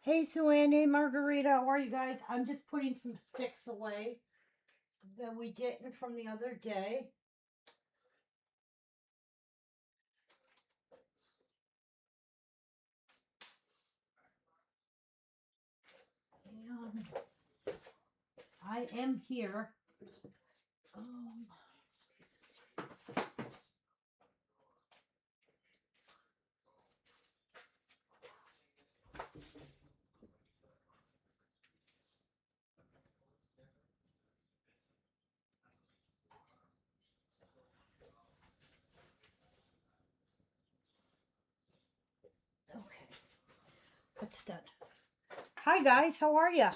Hey, Sue Ann, hey, Margarita, how are you guys? I'm just putting some sticks away that we didn't from the other day. And I am here. Um, okay, that's done. Hi, guys, how are you?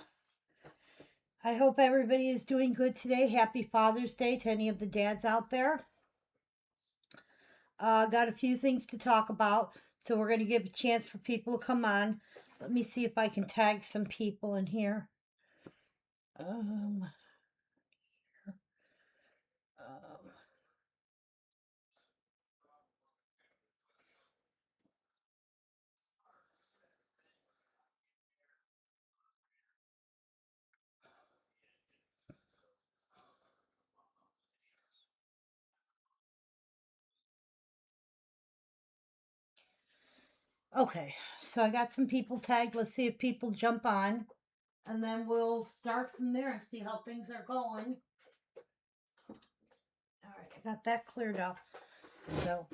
I hope everybody is doing good today. Happy Father's Day to any of the dads out there. Got a few things to talk about, so we're going to give a chance for people to come on. Let me see if I can tag some people in here. Um, um, okay, so I got some people tagged. Let's see if people jump on, and then we'll start from there and see how things are going. All right, I got that cleared up. So,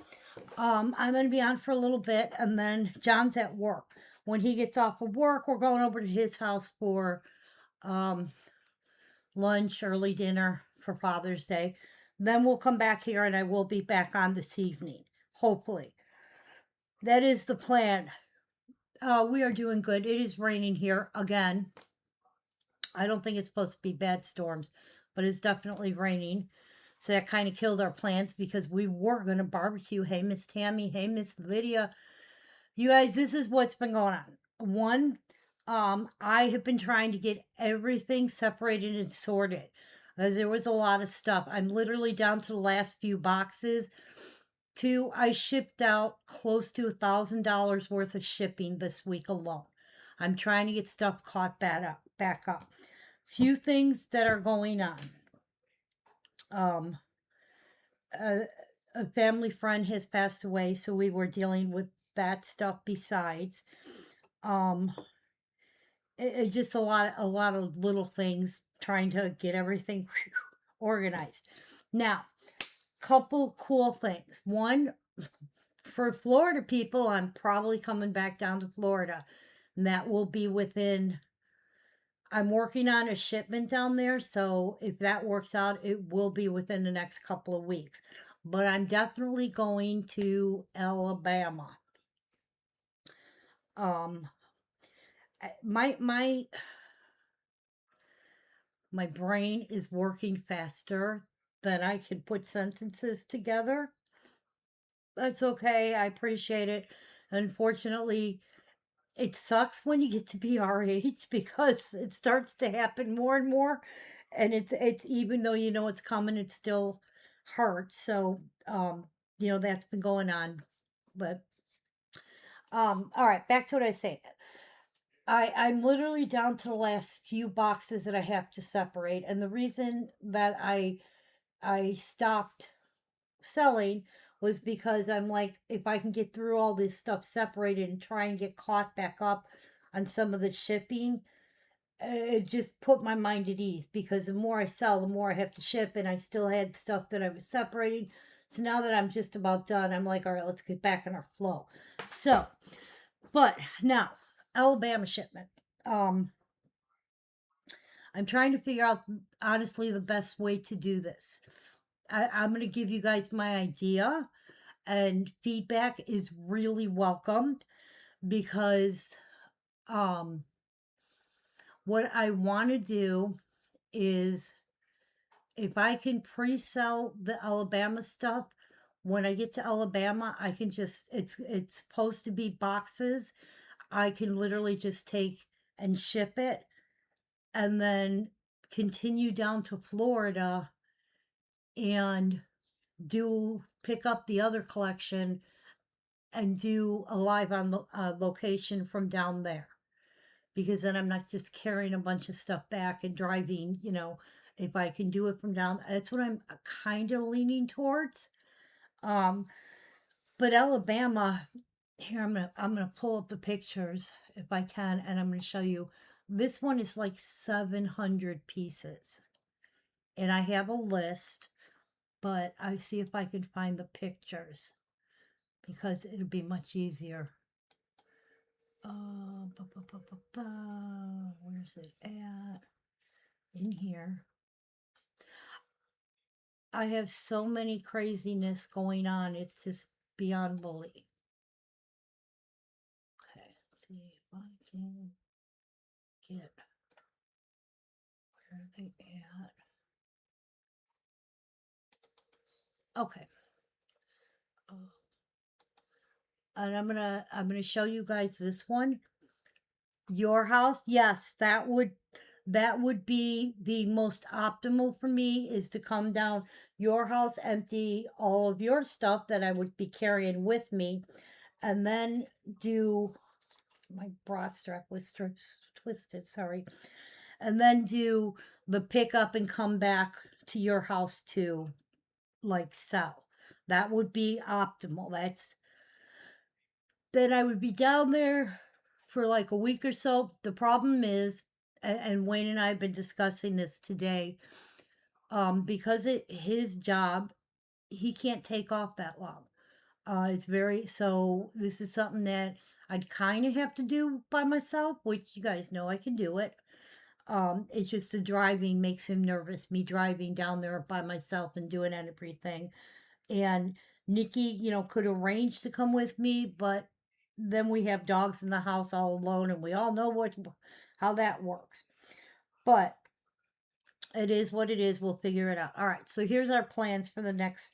I'm gonna be on for a little bit, and then John's at work. When he gets off of work, we're going over to his house for um lunch, early dinner for Father's Day. Then we'll come back here, and I will be back on this evening. Hopefully, that is the plan. We are doing good. It is raining here again. I don't think it's supposed to be bad storms, but it's definitely raining. So that kind of killed our plans because we were going to barbecue. Hey, Miss Tammy. Hey, Miss Lydia. You guys, this is what's been going on. One, I have been trying to get everything separated and sorted. There was a lot of stuff. I'm literally down to the last few boxes. Two, I shipped out close to $1,000 worth of shipping this week alone. I'm trying to get stuff caught back up. Few things that are going on. Um, a, a family friend has passed away, so we were dealing with that stuff besides. Um, it's just a lot of little things trying to get everything organized. Now, couple cool things. One, for Florida people, I'm probably coming back down to Florida. And that will be within, I'm working on a shipment down there. So if that works out, it will be within the next couple of weeks. But I'm definitely going to Alabama. Um, my brain is working faster than I can put sentences together. That's okay. I appreciate it. Unfortunately, it sucks when you get to be our age because it starts to happen more and more, and it's even though you know it's coming, it still hurts. So, that's been going on. But all right, back to what I say. I'm literally down to the last few boxes that I have to separate, and the reason that I stopped selling was because I'm like, if I can get through all this stuff separated and try and get caught back up on some of the shipping, it just put my mind at ease because the more I sell, the more I have to ship, and I still had stuff that I was separating. So now that I'm just about done, I'm like, all right, let's get back in our flow. So, but now, Alabama shipment. Um, I'm trying to figure out honestly the best way to do this. I'm going to give you guys my idea, and feedback is really welcomed because um, what I want to do is if I can pre-sell the Alabama stuff, when I get to Alabama, I can just it's supposed to be boxes. I can literally just take and ship it and then continue down to Florida and do pick up the other collection and do a live on location from down there because then I'm not just carrying a bunch of stuff back and driving, if I can do it from down, that's what I'm kind of leaning towards. Um, but Alabama, here I'm gonna pull up the pictures if I can, and I'm gonna show you. This one is like 700 pieces, and I have a list, but I see if I can find the pictures because it'll be much easier. Where's it at? In here. I have so many craziness going on. It's just beyond belief. Okay, let's see if I can get where are they at. Okay. Oh, and I'm gonna show you guys this one. Your house, yes, that would be the most optimal for me is to come down your house, empty all of your stuff that I would be carrying with me, and then do my bra strap was twisted, sorry. And then do the pickup and come back to your house to like sell. That would be optimal. Then I would be down there for like a week or so. The problem is, and Wayne and I have been discussing this today, because his job, he can't take off that long. It's very, so this is something that I'd kind of have to do by myself, which you guys know I can do it. It's just the driving makes him nervous, me driving down there by myself and doing everything. And Nikki, could arrange to come with me, but then we have dogs in the house all alone, and we all know how that works. But it is what it is. We'll figure it out. All right. So here's our plans for the next.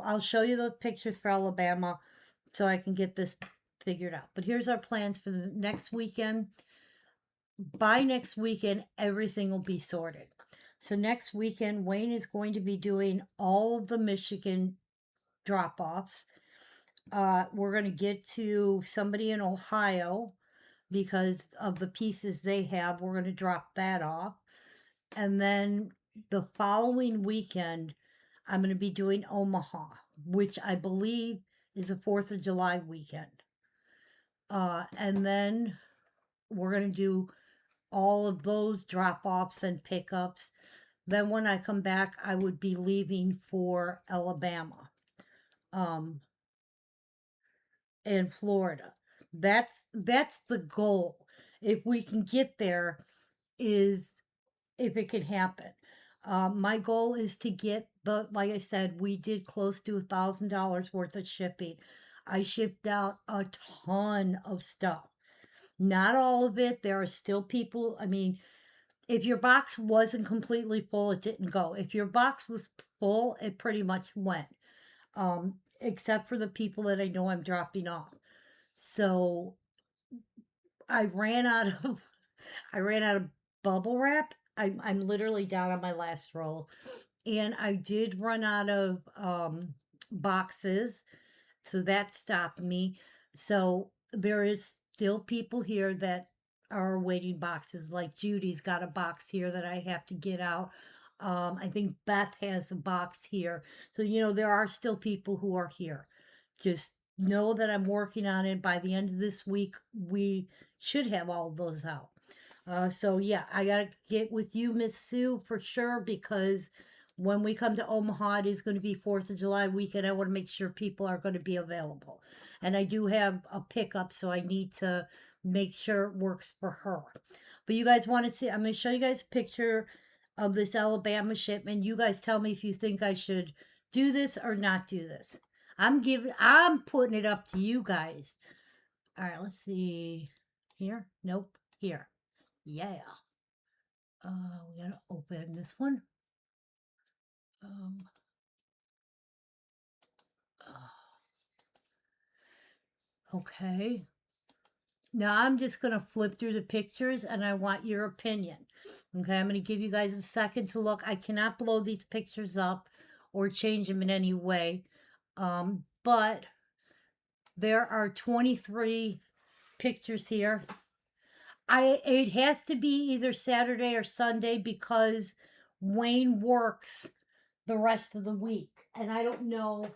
I'll show you those pictures for Alabama so I can get this figured out. But here's our plans for the next weekend. By next weekend, everything will be sorted. So next weekend, Wayne is going to be doing all of the Michigan drop offs. We're going to get to somebody in Ohio because of the pieces they have. We're going to drop that off. And then the following weekend, I'm going to be doing Omaha, which I believe is a 4th of July weekend. And then we're going to do all of those drop offs and pickups. Then when I come back, I would be leaving for Alabama. And Florida. That's the goal. If we can get there, is if it can happen. My goal is to get like I said, we did close to $1,000 worth of shipping. I shipped out a ton of stuff. Not all of it. There are still people. I mean, if your box wasn't completely full, it didn't go. If your box was full, it pretty much went. Except for the people that I know I'm dropping off. So I ran out of I ran out of bubble wrap. I'm literally down on my last roll. And I did run out of boxes, so that stopped me. So there is still people here that are waiting boxes. Like Judy's got a box here that I have to get out. I think Beth has a box here. So, there are still people who are here. Just know that I'm working on it. By the end of this week, we should have all of those out. So yeah, I gotta get with you, Miss Sue, for sure, because when we come to Omaha, it is going to be 4th of July weekend. I want to make sure people are going to be available. And I do have a pickup, so I need to make sure it works for her. But you guys want to see, I'm going to show you guys a picture of this Alabama shipment. You guys tell me if you think I should do this or not do this. I'm putting it up to you guys. All right, let's see. Here? Nope. Here. Yeah. We gotta open this one. Um, okay. Now I'm just gonna flip through the pictures and I want your opinion. Okay, I'm gonna give you guys a second to look. I cannot blow these pictures up or change them in any way. But there are 23 pictures here. It has to be either Saturday or Sunday because Wayne works the rest of the week. And I don't know,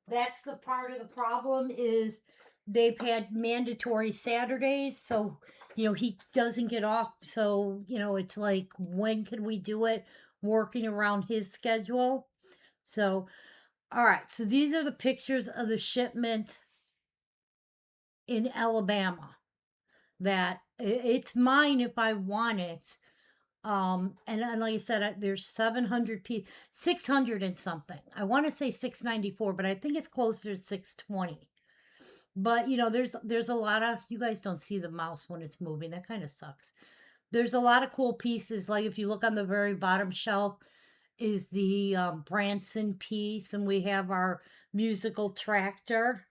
that's the part of the problem is they've had mandatory Saturdays, so he doesn't get off. So, it's like when can we do it working around his schedule? So, all right. So these are the pictures of the shipment in Alabama that it's mine if I want it. And like I said, there's 700 pieces, 600 and something. I want to say 694, but I think it's closer to 620. But there's a lot of, you guys don't see the mouse when it's moving. That kind of sucks. There's a lot of cool pieces. Like if you look on the very bottom shelf is the Branson piece, and we have our musical tractor.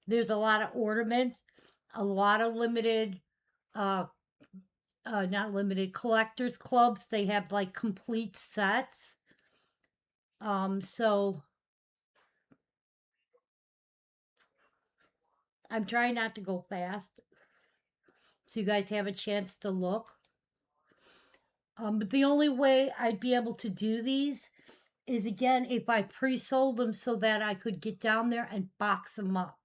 There's a lot of ornaments, a lot of limited uh not limited collectors clubs. They have like complete sets. So I'm trying not to go fast so you guys have a chance to look. But the only way I'd be able to do these is again if I pre-sold them so that I could get down there and box them up.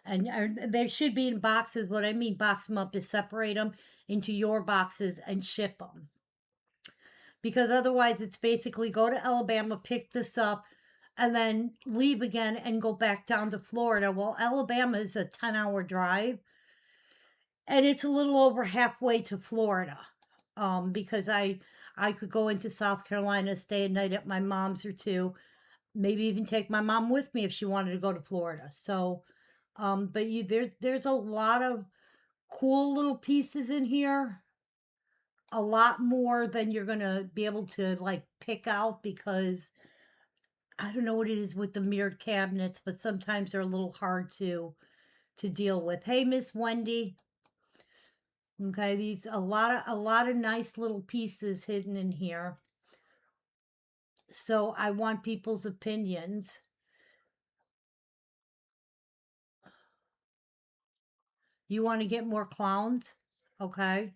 And they should be in boxes. What I mean box them up is separate them into your boxes and ship them. Because otherwise it's basically go to Alabama, pick this up, and then leave again and go back down to Florida. Well, Alabama is a 10-hour drive, and it's a little over halfway to Florida. Because I could go into South Carolina, stay a night at my mom's or two, maybe even take my mom with me if she wanted to go to Florida. So, but there's a lot of cool little pieces in here, a lot more than you're gonna be able to like pick out because I don't know what it is with the mirrored cabinets, but sometimes they're a little hard to deal with. Hey, Miss Wendy. Okay, these a lot of nice little pieces hidden in here. So I want people's opinions. You want to get more clowns? Okay.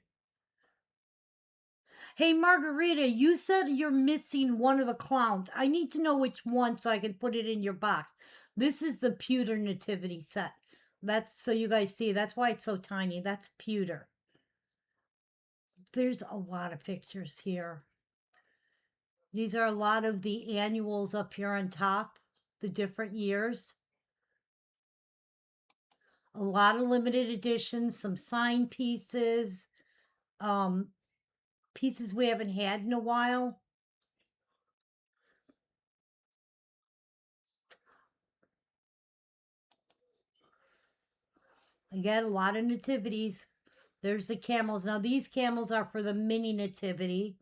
Hey, Margarita, you said you're missing one of the clowns. I need to know which one so I can put it in your box. This is the pewter nativity set. That's so you guys see. That's why it's so tiny. That's pewter. There's a lot of pictures here. These are a lot of the annuals up here on top, the different years. A lot of limited editions, some signed pieces, um, pieces we haven't had in a while. Again, a lot of nativities. There's the camels. Now, these camels are for the mini nativity.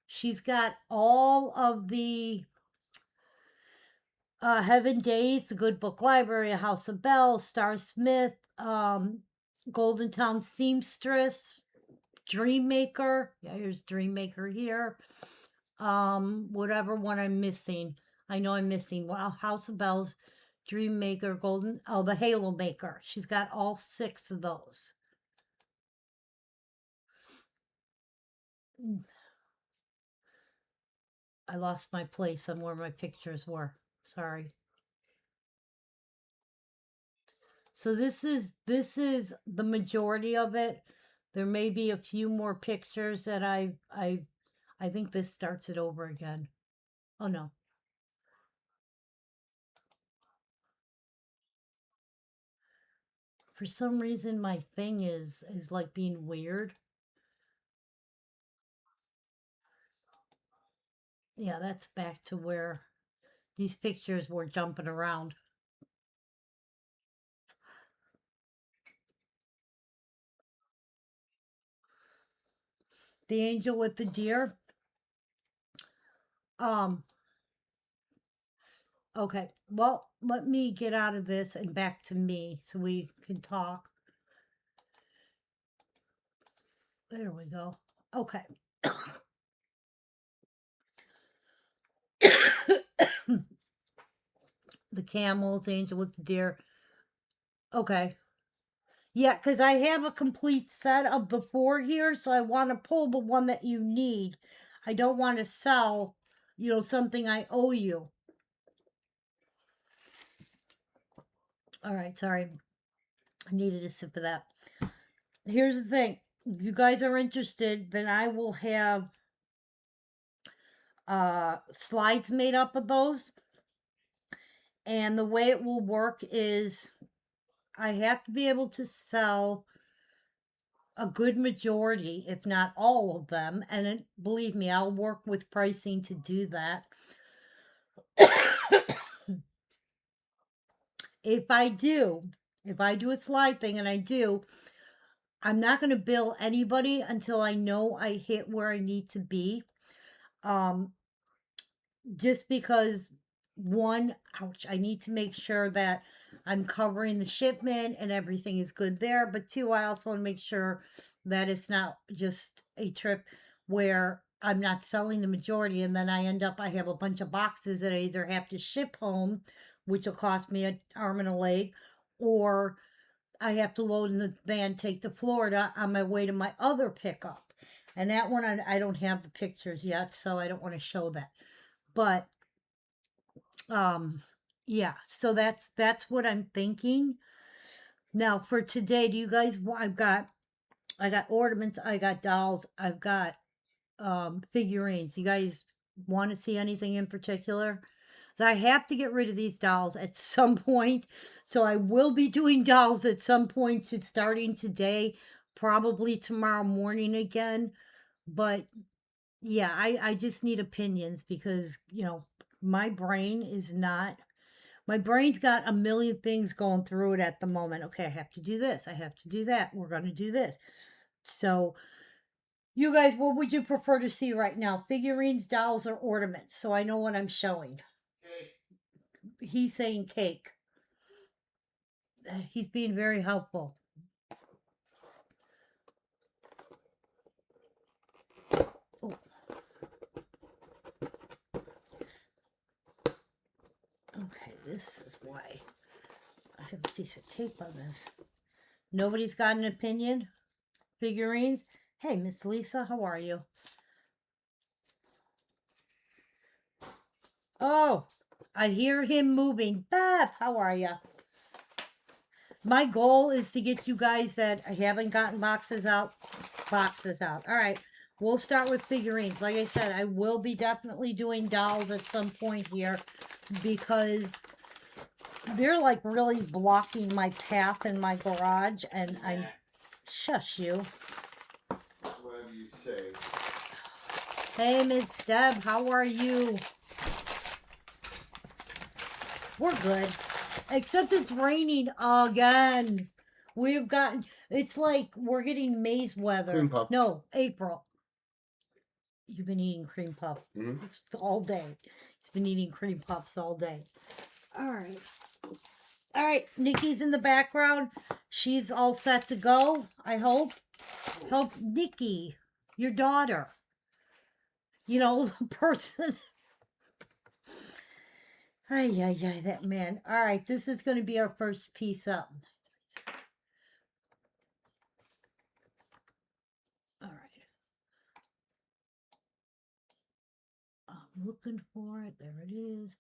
She's got all of the Heaven Days, the Good Book Library, A House of Bells, Star Smith, Golden Town Seamstress, Dreammaker. Yeah, here's Dreammaker here. Whatever one I'm missing. I know I'm missing. Well, House of Bells, Dreammaker, the Halo Maker. She's got all 6 of those. Mm, I lost my place on where my pictures were. Sorry. So this is the majority of it. There may be a few more pictures that I think this starts it over again. Oh no. For some reason my thing is like being weird. Yeah, that's back to where these pictures were jumping around. The angel with the deer. Um, okay. Well, let me get out of this and back to me so we can talk. There we go. Okay. The camels, angel with the deer. Okay. Yeah, because I have a complete set of the 4 here, so I want to pull the one that you need. I don't want to sell, something I owe you. All right, sorry. I needed a sip of that. Here's the thing. If you guys are interested, then I will have slides made up of those. And the way it will work is I have to be able to sell a good majority, if not all of them. And believe me, I'll work with pricing to do that. If I do a slide thing, and I do, I'm not going to bill anybody until I know I hit where I need to be. Just because, one, ouch, I need to make sure that I'm covering the shipment and everything is good there. But two, I also want to make sure that it's not just a trip where I'm not selling the majority and then I have a bunch of boxes that I either have to ship home, which will cost me an arm and a leg, or I have to load in the van, take to Florida on my way to my other pickup. And that one, I don't have the pictures yet, so I don't want to show that. But yeah, so that's what I'm thinking. Now for today, do you guys I got ornaments, I got dolls, I've got figurines. You guys want to see anything in particular? So I have to get rid of these dolls at some point. So I will be doing dolls at some point. It's starting today, probably tomorrow morning again. But yeah, I just need opinions because, my brain's got a million things going through it at the moment. Okay, I have to do this. I have to do that. We're going to do this. So, you guys, what would you prefer to see right now? Figurines, dolls, or ornaments? So I know what I'm showing. He's saying cake. He's being very helpful. Oh. Okay, this is why I have a piece of tape on this. Nobody's got an opinion? Figurines? Hey, Miss Lisa, how are you? Oh, I hear him moving. Beth, how are you? My goal is to get you guys that haven't gotten boxes out. All right. We'll start with figurines. Like I said, I will be definitely doing dolls at some point here because they're like really blocking my path in my garage and I'm shush you. What do you say? Hey, Miss Deb, how are you? We're good. Except it's raining again. It's like we're getting May's weather. Cream puff. No, April. You've been eating cream puff all day. He's been eating cream puffs all day. All right. All right. Nikki's in the background. She's all set to go, I hope. Hope Nikki, your daughter. The person. Ay, that man. All right. This is going to be our first piece up. All right. I'm looking for it. There it is.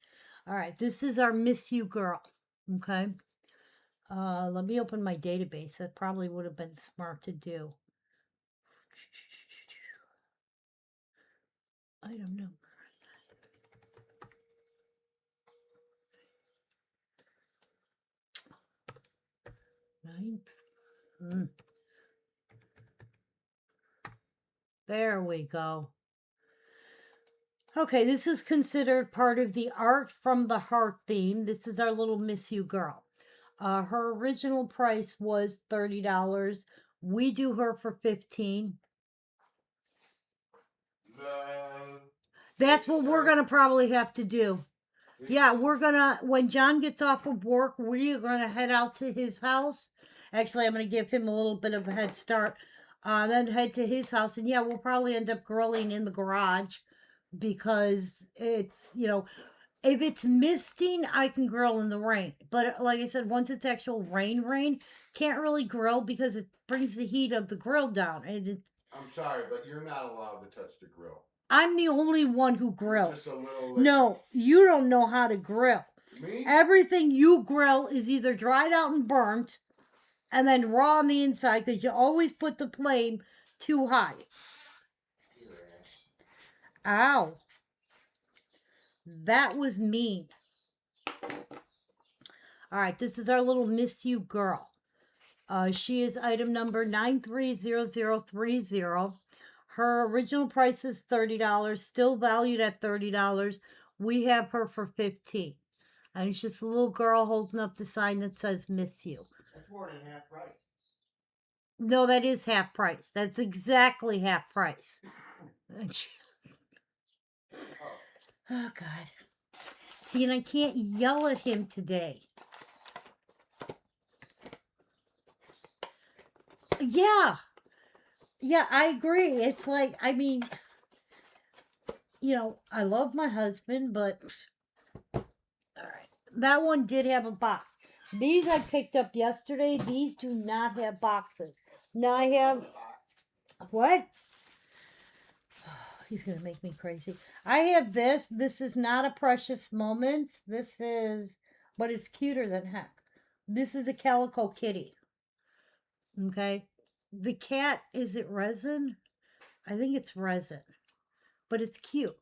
All right, this is our Miss You Girl. Okay. Let me open my database. That probably would have been smart to do. I don't know. Ninth. There we go. Okay, this is considered part of the Art from the Heart theme. This is our little Miss You Girl. Her original price was $30. We do her for $15. That's what we're gonna probably have to do. Yeah, when John gets off of work, we are gonna head out to his house. Actually, I'm gonna give him a little bit of a head start. Then head to his house, and yeah, we'll probably end up grilling in the garage because it's, If it's misting, I can grill in the rain. But like I said, once it's actual rain, can't really grill because it brings the heat of the grill down. I'm sorry, but you're not allowed to touch the grill. I'm the only one who You're just grills. a little No, you don't know how to grill. Me? Everything you grill is either dried out and burnt and then raw on the inside because you always put the flame too high. Ow. That was mean. All right, this is our little Miss You girl. She is item number 930030. Her original price is $30, still valued at $30. We have her for $15. And it's just a little girl holding up the sign that says Miss You. That's more than half price. No, that is half price. That's exactly half price. Oh, God. See, and I can't yell at him today. Yeah. Yeah, I agree. It's like, I mean, I love my husband, but all right. That one did have a box. These I picked up yesterday. These do not have boxes. Now I have what? He's gonna make me crazy. I have this. This is not a Precious Moments. This is, but it's cuter than heck. This is a Calico Kitty. Okay. The cat, is it resin? I think it's resin, but it's cute.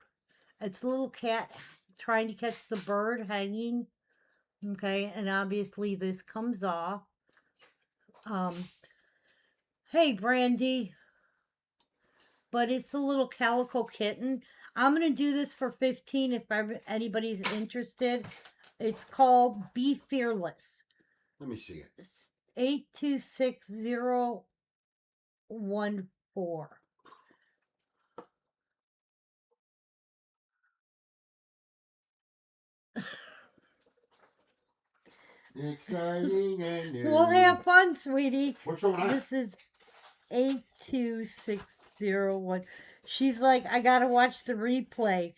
It's a little cat trying to catch the bird hanging. Okay, and obviously this comes off. Um, hey, Brandy, but it's a little calico kitten. I'm gonna do this for 15 if anybody's interested. It's called Be Fearless. Let me see it. 826014. Exciting and new. We'll have fun, sweetie. What's going on? This is 82601. She's like, I gotta watch the replay.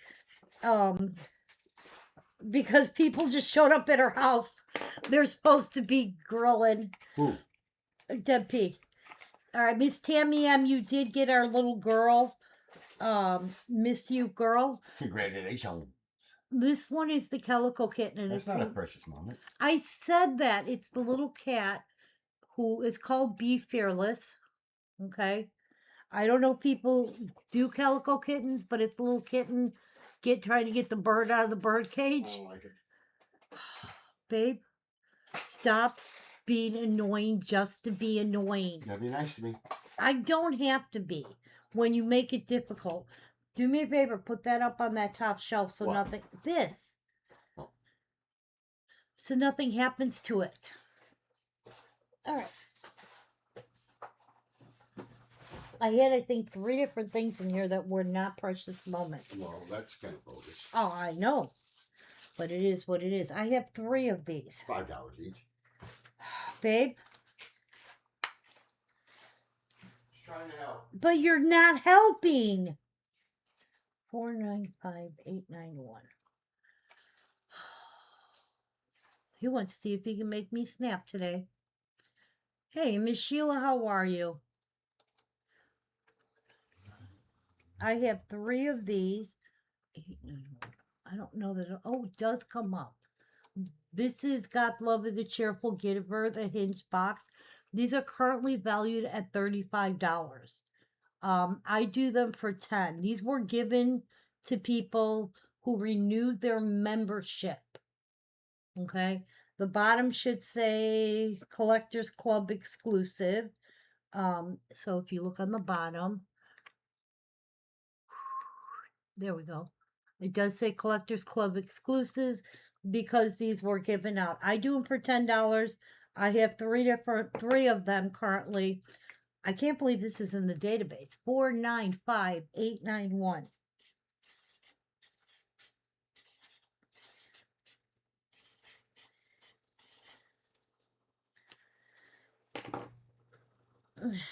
Because people just showed up at her house. They're supposed to be grilling. Who? Deb P. All right, Miss Tammy M, you did get our little girl. Miss You girl. Congratulations. This one is the Calico Kitten. And That's not a precious moment. I said that. It's the little cat who is called Be Fearless. Okay. I don't know if people do Calico Kittens, but it's a little kitten trying to get the bird out of the bird cage. I don't like it. Babe, stop being annoying just to be annoying. You gotta be nice to me. I don't have to be when you make it difficult. Do me a favor, put that up on that top shelf so What? nothing. This. Oh. So nothing happens to it. All right. I had, I think, 3 different things in here that were not Precious Moments. Well, that's kind of bogus. Oh, I know. But it is what it is. I have 3 of these. $5 each. Babe. Just trying to help. But you're not helping. 495891. He wants to see if he can make me snap today. Hey, Miss Sheila, how are you? I have 3 of these. 891. I don't know that. Oh, it does come up. This is God Love is a Cheerful Giver, the hinge box. These are currently valued at $35. I do them for 10. These were given to people who renewed their membership. Okay. The bottom should say Collectors Club exclusive. So if you look on the bottom, there we go. It does say Collectors Club exclusives because these were given out. I do them for $10. I have 3 of them currently. I can't believe this is in the database. 495891.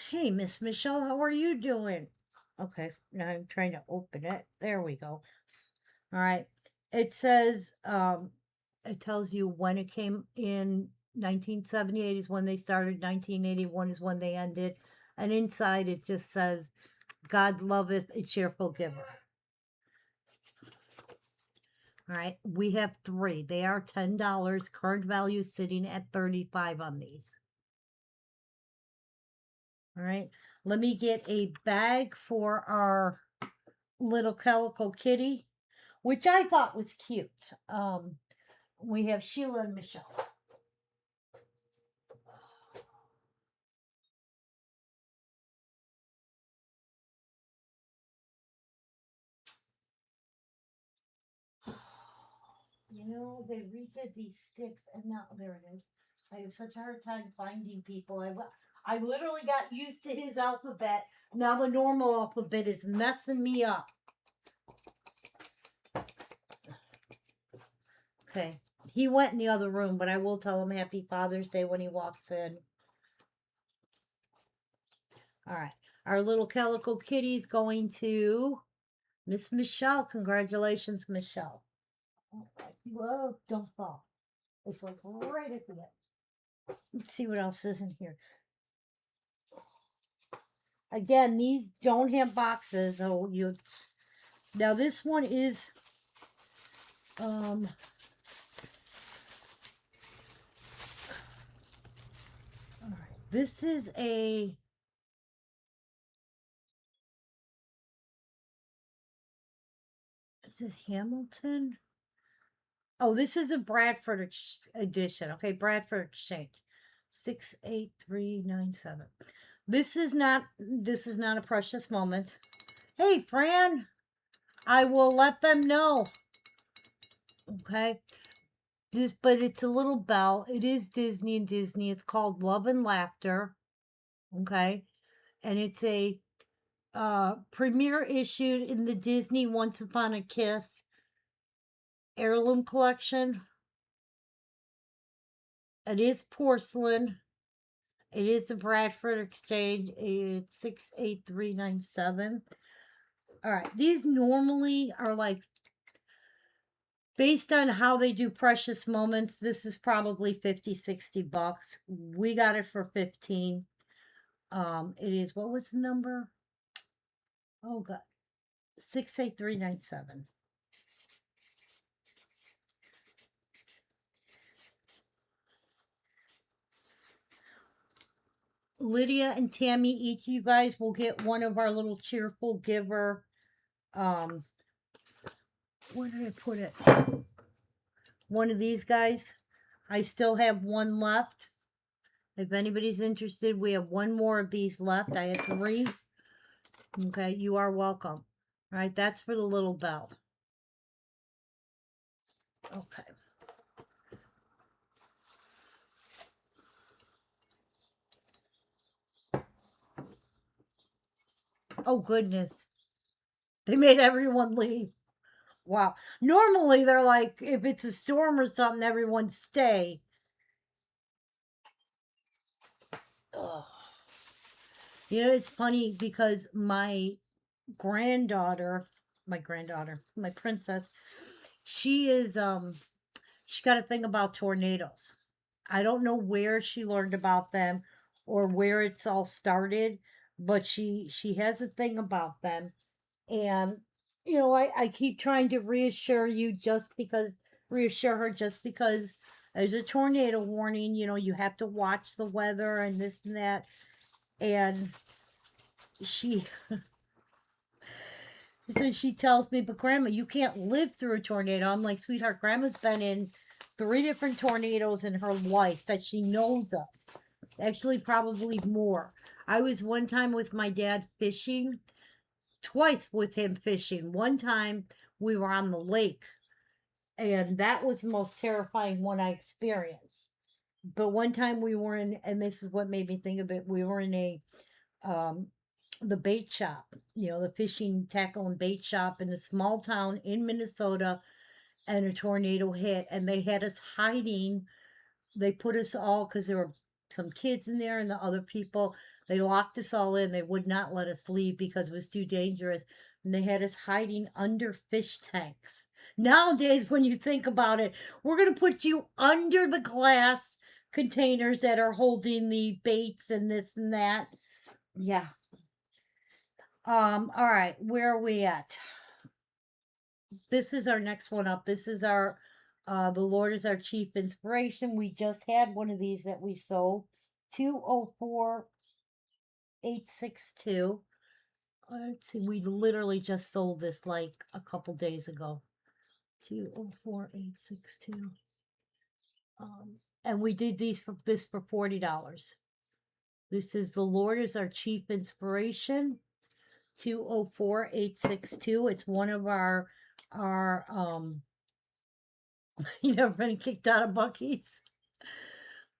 Hey, Miss Michelle, how are you doing? Okay, now I'm trying to open it. There we go. All right. It says, it tells you when it came in. 1978 is when they started, 1981 is when they ended. And inside it just says, God loveth a cheerful giver. All right, we have three. They are $10. Current value sitting at 35 on these. All right, let me get a bag for our little calico kitty, which I thought was cute. We have Sheila and Michelle. You know, they redid these sticks, and now there it is. I have such a hard time finding people. I literally got used to his alphabet. Now the normal alphabet is messing me up. Okay. He went in the other room, but I will tell him Happy Father's Day when he walks in. All right. Our little calico kitty's going to Miss Michelle. Congratulations, Michelle. All right. Whoa, don't fall. It's like right at the end. Let's see what else is in here. Again, these don't have boxes. Oh, you. Now this one is all right. This is a is it Hamilton? Oh, this is a Bradford edition. Okay, Bradford Exchange. 68397. This is not a precious moment. Hey, Fran, I will let them know. Okay. But it's a little bell. It is Disney and Disney. It's called Love and Laughter. Okay. And it's a premiere issued in the Disney Once Upon a Kiss heirloom collection. It is porcelain. It is the Bradford Exchange. It's 68397. All right. These normally are like, based on how they do precious moments, this is probably 50, 60 bucks. We got it for 15. It is, what was the number? Oh god. 68397. Lydia and Tammy, each of you guys will get one of our little cheerful giver. Where did I put it? One of these guys. I still have one left. If anybody's interested, we have one more of these left. I had three. Okay, you are welcome. All right, that's for the little bell. Okay. Oh, goodness. They made everyone leave. Wow. Normally, they're like, if it's a storm or something, everyone stay. Ugh. You know, it's funny because my princess, she is, she got a thing about tornadoes. I don't know where she learned about them or where it's all started, but she has a thing about them. And I keep trying to reassure her just because there's a tornado warning, you have to watch the weather and this and that. And she so she tells me, but grandma, you can't live through a tornado. I'm like, sweetheart, grandma's been in 3 different tornadoes in her life that she knows of. Actually, probably more. I was one time with my dad fishing, twice with him fishing. One time we were on the lake, and that was the most terrifying one I experienced. But one time we were in, and this is what made me think of it, we were in um, the bait shop, the fishing tackle and bait shop in a small town in Minnesota, and a tornado hit, and they had us hiding. They put us all, because there were some kids in there and the other people, they locked us all in. They would not let us leave because it was too dangerous. And they had us hiding under fish tanks. Nowadays, when you think about it, we're going to put you under the glass containers that are holding the baits and this and that. Yeah. All right, where are we at? This is our next one up. This is our the Lord is our chief inspiration. We just had one of these that we sold. 204862. Let's see, we literally just sold this like a couple days ago. 204862. And we did this for $40. This is the Lord is our chief inspiration. 204862. It's one of our you never been kicked out of Bucky's.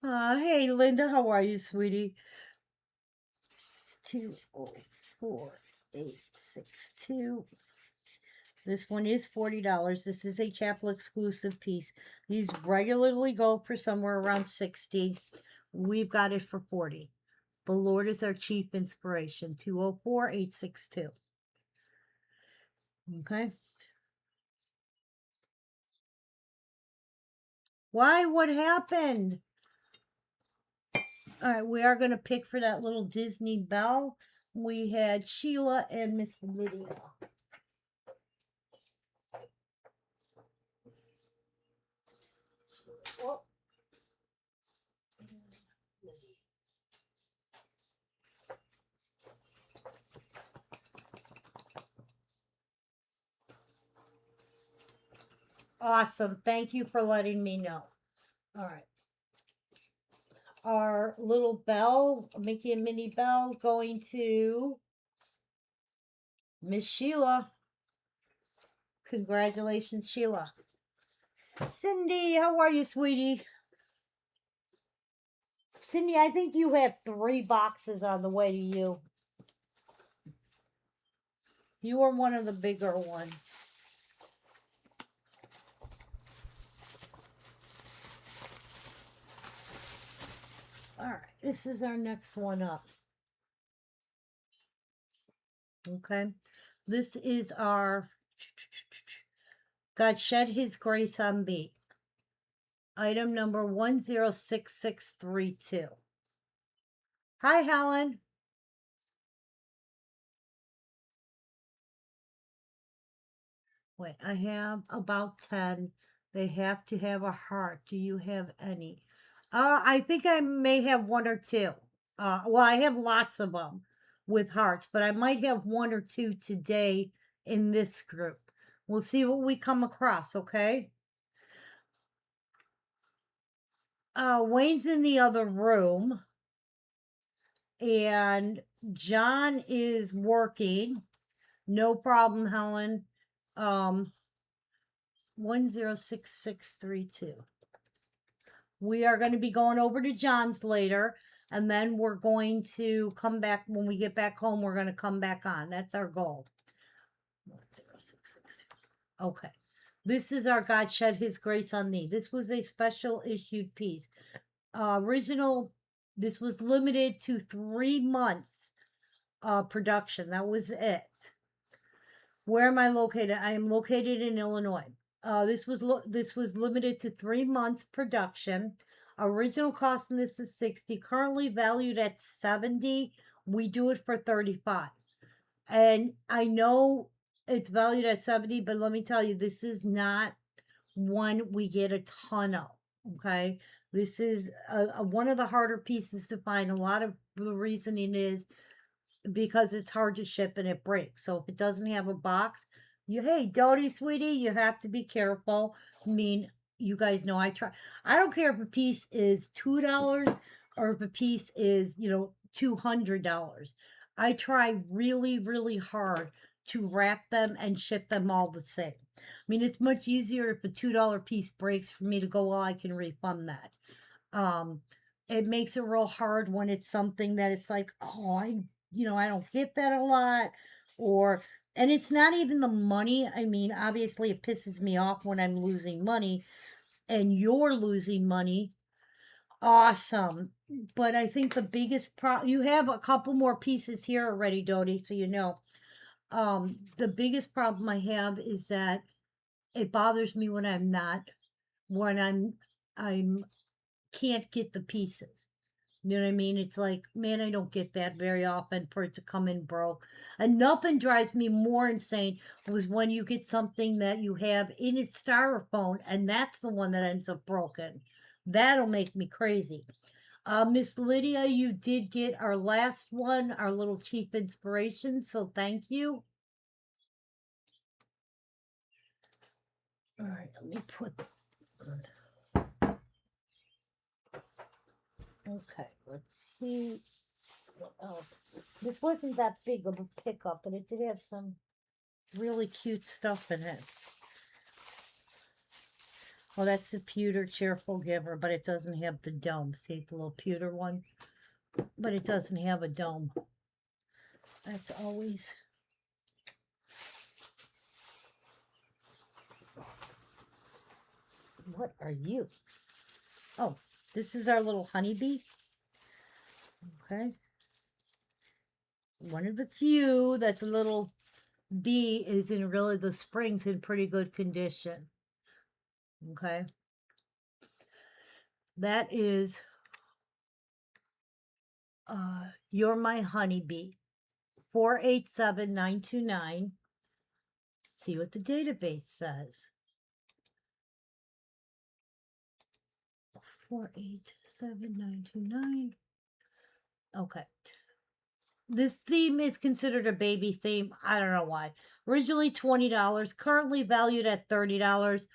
Hey Linda, how are you, sweetie? 204862. This one is $40. This is a chapel exclusive piece. These regularly go for somewhere around 60. We've got it for 40. The Lord is our chief inspiration. 204862. Okay. Why? What happened? All right, we are going to pick for that little Disney bell. We had Sheila and Miss Lydia. Oh. Awesome. Thank you for letting me know. All right. Our little bell, Mickey and Minnie bell, going to Miss Sheila. Congratulations, Sheila. Cindy, how are you, sweetie? Cindy, I think you have 3 boxes on the way to you. You are one of the bigger ones. All right, this is our next one up. Okay, this is our God shed his grace on me. Item number 106632. Hi, Helen. Wait, I have about 10. They have to have a heart. Do you have any? I think I may have 1 or 2. Well, I have lots of them with hearts, but I might have 1 or 2 today in this group. We'll see what we come across, okay? Wayne's in the other room, and John is working. No problem, Helen. 106632. We are going to be going over to John's later, and then we're going to come back. When we get back home, we're going to come back on. That's our goal. 1066. Okay. This is our God Shed His Grace on Thee. This was a special issued piece. This was limited to 3 months production. That was it. Where am I located? I am located in Illinois. This was limited to 3 months production. Original cost in this is 60. Currently valued at 70. We do it for 35. And I know it's valued at 70, but let me tell you, this is not one we get a ton of. Okay, this is one of the harder pieces to find. A lot of the reasoning is because it's hard to ship and it breaks. So if it doesn't have a box, hey, Dodie, sweetie, you have to be careful. I mean, you guys know I try. I don't care if a piece is $2 or if a piece is, $200. I try really, really hard to wrap them and ship them all the same. I mean, it's much easier if a $2 piece breaks for me to go, well, I can refund that. It makes it real hard when it's something that it's like, oh, I don't get that a lot, or, and it's not even the money. I mean, obviously it pisses me off when I'm losing money and you're losing money. Awesome. But I think the biggest you have a couple more pieces here already, Dodie, so the biggest problem I have is that it bothers me when I'm can't get the pieces. You know what I mean? It's like, man, I don't get that very often for it to come in broke. And nothing drives me more insane was when you get something that you have in its styrofoam and that's the one that ends up broken. That'll make me crazy. Miss Lydia, you did get our last one, our little cheap inspiration, so thank you. All right, let me put. Okay, let's see what else. This wasn't that big of a pickup, but it did have some really cute stuff in it. Oh, that's the pewter cheerful giver, but it doesn't have the dome. See, it's the little pewter one, but it doesn't have a dome. That's always. What are you? Oh, this is our little honeybee. Okay. One of the few that the little bee is in really the spring's in pretty good condition. Okay. That is You're My Honeybee. 487929. See what the database says. 487929. Okay. This theme is considered a baby theme. I don't know why. Originally $20, currently valued at $30.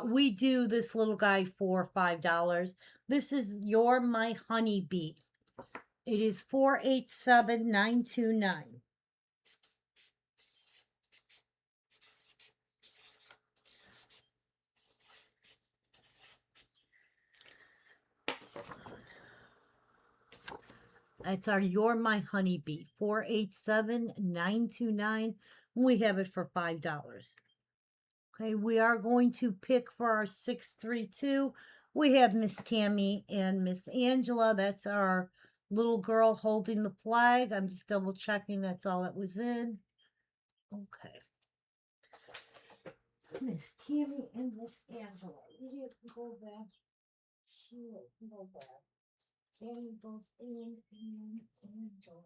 We do this little guy for $5. This is You're My Honeybee. It is 487929. That's our You're My Honeybee. 487929. We have it for $5. Okay, we are going to pick for our 632. We have Miss Tammy and Miss Angela. That's our little girl holding the flag. I'm just double checking that's all it was in. Okay. Miss Tammy and Miss Angela. You can go back. She can go back. Tammy goes in and Angela.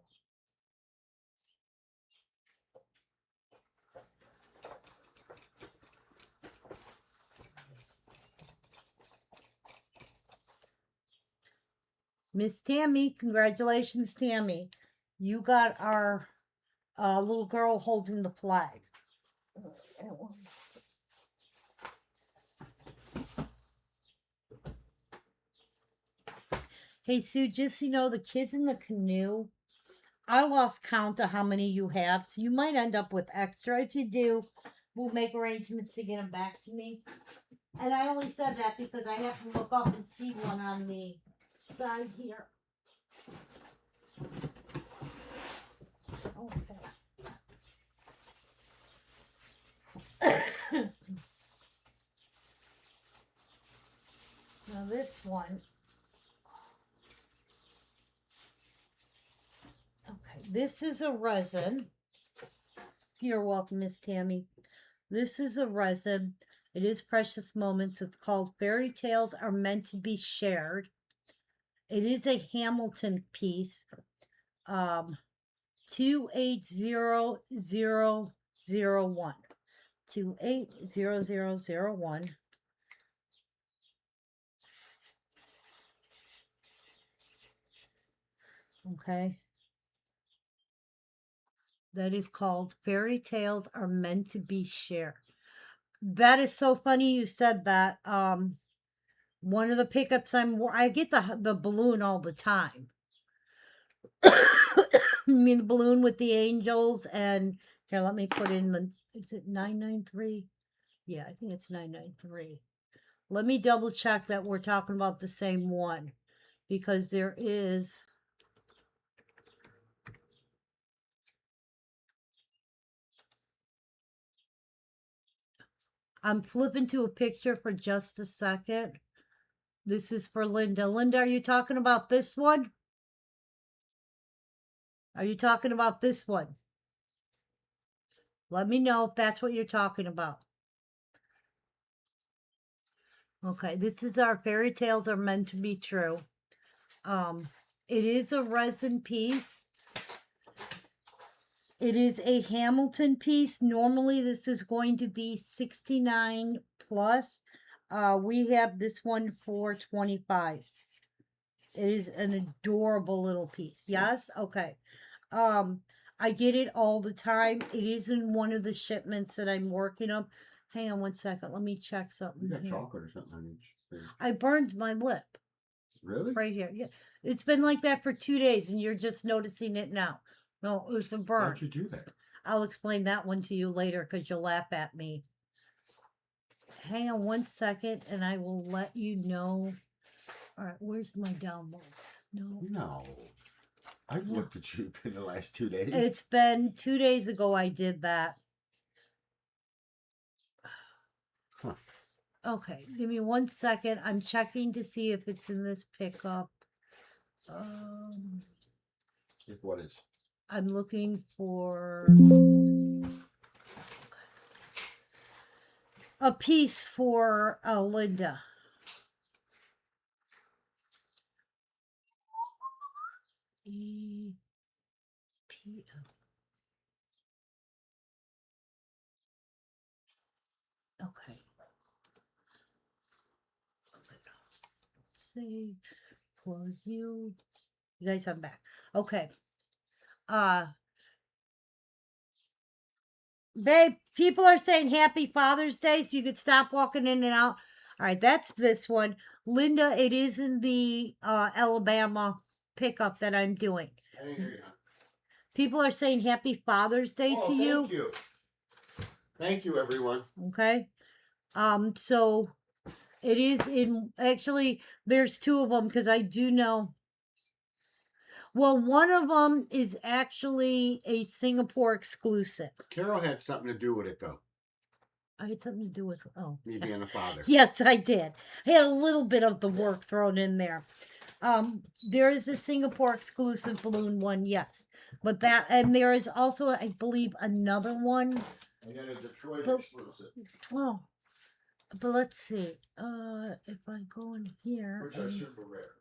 Miss Tammy, congratulations, Tammy. You got our little girl holding the flag. Hey, Sue, just so you know, the kids in the canoe, I lost count of how many you have, so you might end up with extra. If you do, we'll make arrangements to get them back to me. And I only said that because I have to look up and see one on the side here. Okay. Now this one. Okay, this is a resin. You're welcome, Miss Tammy. This is a resin. It is Precious Moments. It's called Fairy Tales Are Meant to Be Shared. It is a Hamilton piece. 280001. 280001. Okay. That is called Fairy Tales Are Meant to Be Shared. That is so funny you said that. One of the pickups I get the balloon all the time. I mean the balloon with the angels and here let me put in the is it 993? Yeah, I think it's 993. Let me double check that we're talking about the same one because there is I'm flipping to a picture for just a second. This is for Linda. Linda, are you talking about this one? Are you talking about this one? Let me know if that's what you're talking about. Okay, this is our fairy tales are meant to be true. It is a resin piece. It is a Hamilton piece. Normally this is going to be 69 plus. We have this one for 25. It is an adorable little piece. Yes? Okay. Um, I get it all the time. It is in one of the shipments that I'm working on. Hang on one second. Let me check something You got here. chocolate or something on each thing. I burned my lip Really? right here. Yeah. It's been like that for 2 days and you're just noticing it now. No, it was a burn. How'd you do that? I'll explain that one to you later because you'll laugh at me. Hang on one second and I will let you know. All right, where's my downloads? No. No. I've looked at you in the last 2 days. It's been 2 days ago I did that. Huh. Okay, give me one second. I'm checking to see if it's in this pickup. If what is? I'm looking for a piece for Linda. E P O. Okay. Save. Close you. You guys, I'm back. Okay. Babe, people are saying happy Father's Day, so you could stop walking in and out. All right, that's this one. Linda, it is in the Alabama pickup that I'm doing. I didn't hear you. People are saying happy Father's Day to you. Thank you. Thank you, everyone. Okay. So it is in, actually, there's two of them because I do know. Well, one of them is actually a Singapore exclusive. Carol had something to do with it, though. I had something to do with, Me being a father. Yes, I did. I had a little bit of the work thrown in there. There is a Singapore exclusive balloon one, yes. But that, and there is also, I believe, another one. I got a Detroit But- exclusive. Oh, but let's see. If I go in here. Which are super rare.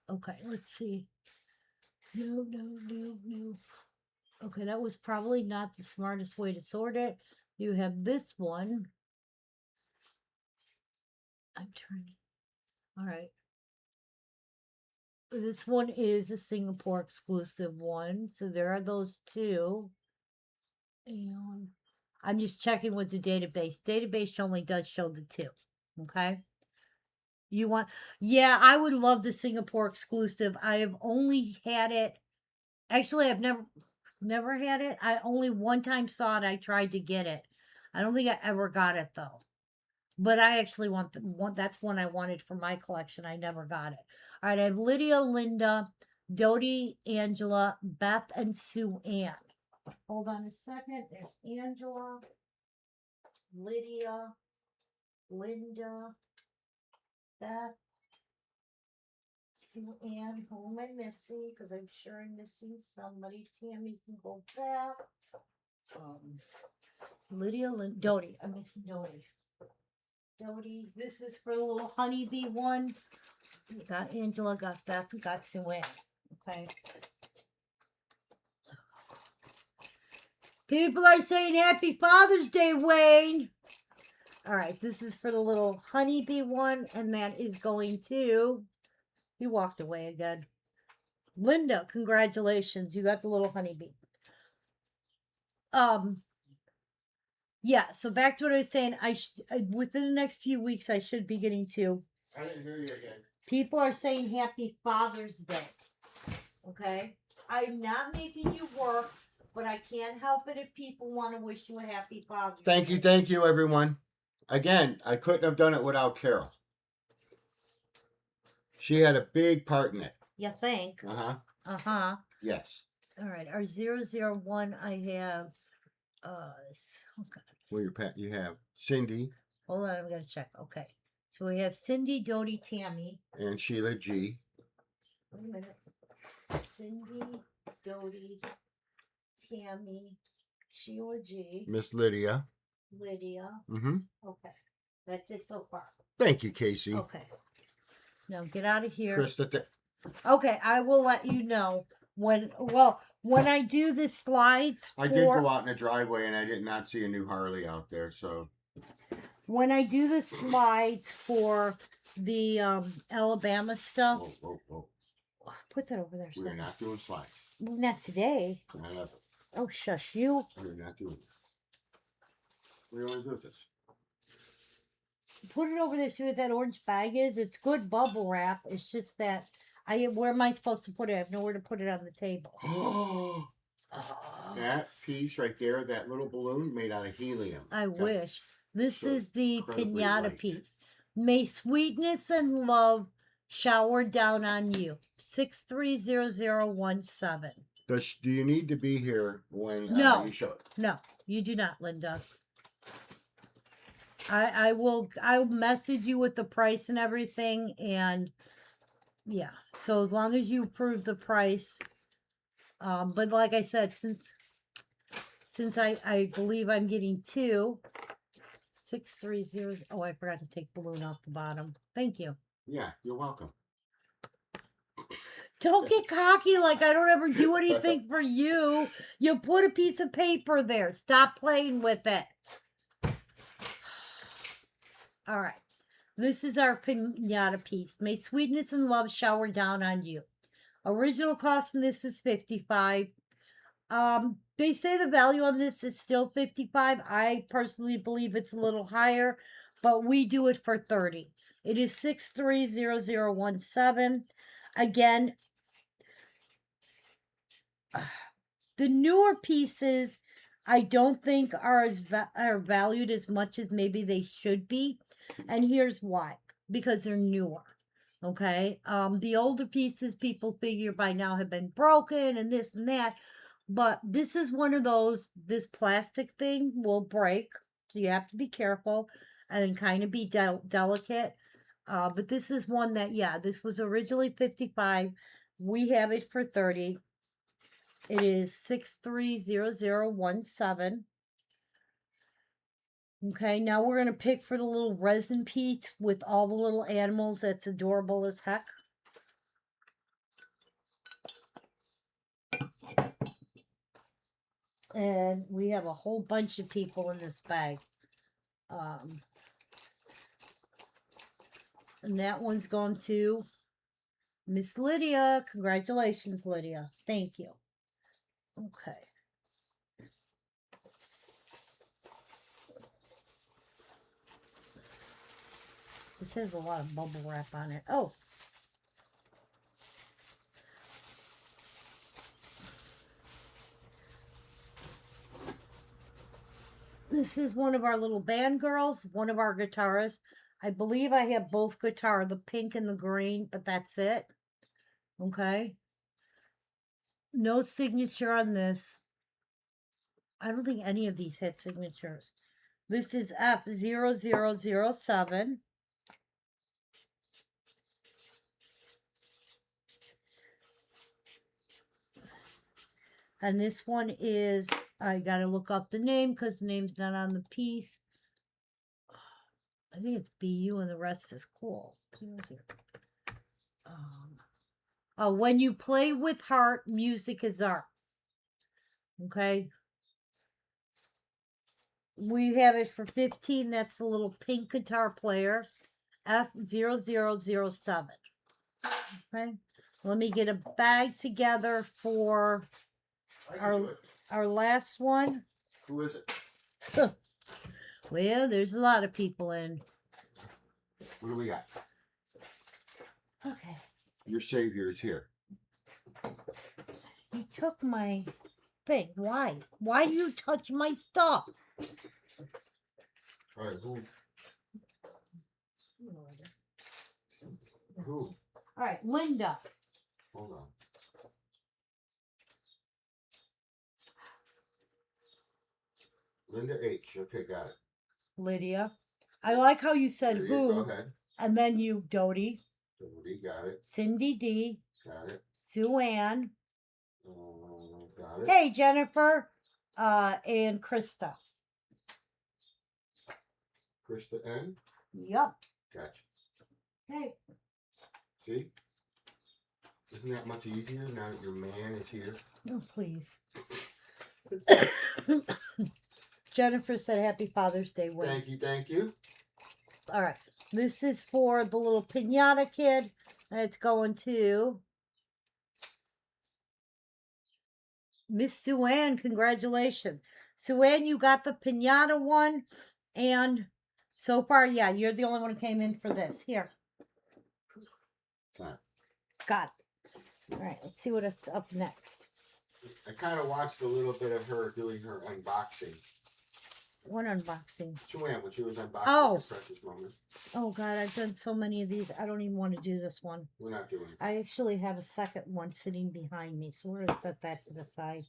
Okay, let's see. No. Okay, that was probably not the smartest way to sort it. You have this one. I'm turning. All right. This one is a Singapore exclusive one. So there are those two. And I'm just checking with the database. Database only does show the two. Okay. You want, yeah, I would love the Singapore exclusive. I have only had it. Actually, I've never had it. I only one time saw it. I tried to get it. I don't think I ever got it though. But I actually want that's one I wanted for my collection. I never got it. All right, I have Lydia, Linda, Dodie, Angela, Beth, and Sue Ann. Hold on a second. There's Angela, Lydia, Linda, Beth, Sue Ann. Who am I missing? Because I'm sure I'm missing somebody. Tammy can go back. Lydia, Dodie. I'm missing Dodie. Dodie. This is for the little honeybee one. We got Angela, got Beth, we got Sue Ann. Okay. People are saying happy Father's Day, Wayne. All right, this is for the little honeybee one, and that is going to. He walked away again. Linda, congratulations. You got the little honeybee. Yeah, so back to what I was saying. Within the next few weeks, I should be getting to. I didn't hear you again. People are saying happy Father's Day. Okay? I'm not making you work, but I can't help it if people want to wish you a happy Father's Day. Thank you, everyone. Again, I couldn't have done it without Carol. She had a big part in it. You think? Uh-huh. Uh-huh. Yes. All right, our 001, I have, okay. Well, you have Cindy. Hold on, I'm going to check. Okay. So we have Cindy, Dodie, Tammy. And Sheila G. Wait a minute. Cindy, Dodie, Tammy, Sheila G. Miss Lydia. Lydia. Mm-hmm. Okay. That's it so far. Thank you, Casey. Okay. Now get out of here. Krista, Okay, I will let you know when I do the slides I did go out in the driveway and I did not see a new Harley out there, so when I do the slides for the Alabama stuff. Whoa. Put that over there. We are not doing slides. Not today. Not ever. Oh, shush you. We're not doing this. What do you want to do with this? Put it over there. See what that orange bag is? It's good bubble wrap. It's just that where am I supposed to put it? I have nowhere to put it on the table. Oh, that piece right there, that little balloon made out of helium. I wish. This so is the incredibly pinata light. piece. May sweetness and love shower down on you. 630017. Do you need to be here when No. you show it? No, you do not, Linda. I'll message you with the price and everything, and yeah. So as long as you approve the price. But like I said, since I believe I'm getting 630. Oh, I forgot to take balloon off the bottom. Thank you. Yeah, you're welcome. Don't get cocky like I don't ever do anything for you. You put a piece of paper there. Stop playing with it. All right. This is our pinata piece. May sweetness and love shower down on you. Original cost in this is $55. They say the value on this is still $55. I personally believe it's a little higher, but we do it for $30. It is 630017. Again, the newer pieces I don't think are are valued as much as maybe they should be, and here's why: because they're newer. Okay, the older pieces people figure by now have been broken and this and that, but this is one of those. This plastic thing will break, so you have to be careful and kind of be delicate. But this is one that, yeah, this was originally 55. We have it for 30. It is 630017. Okay, now we're going to pick for the little resin piece with all the little animals. That's adorable as heck. And we have a whole bunch of people in this bag. And that one's going to Miss Lydia. Congratulations, Lydia. Thank you. Okay. This has a lot of bubble wrap on it. Oh. This is one of our little band girls, one of our guitarists. I believe I have both guitar, the pink and the green, but that's it. Okay. No signature on this. I don't think any of these had signatures. This is F0007. And this one is, I gotta look up the name because the name's not on the piece. I think it's BU and the rest is cool. When you play with heart, music is art. Okay. We have it for 15. That's a little pink guitar player. F0007. Okay. Let me get a bag together for our last one. Who is it? Well, there's a lot of people in. What do we got? Okay. Your savior is here. You took my thing. Why? Why do you touch my stuff? All right, who? Who? All right, Linda. Hold on. Linda H. Okay, got it. Lydia. I like how you said Lydia, who. Go ahead. And then you, Dodie. Dodie, got it. Cindy D. Got it. Sue Ann. Got it. Hey, Jennifer. And Krista. Krista N. Yep. Gotcha. Hey. See? Isn't that much easier now that your man is here? Oh, please. Jennifer said Happy Father's Day, Wayne. Thank you, thank you. All right. This is for the little pinata kid. And it's going to Miss Sue Ann. Congratulations. Sue Ann, you got the pinata one. And so far, yeah, you're the only one who came in for this. Here. Fine. Got it. All right. Let's see what's up next. I kind of watched a little bit of her doing her unboxing. What unboxing? Joanne, when she was unboxing Oh. her precious moment. Oh, God, I've done so many of these. I don't even want to do this one. We're not doing it. I actually have a second one sitting behind me, so we're going to set that to the side.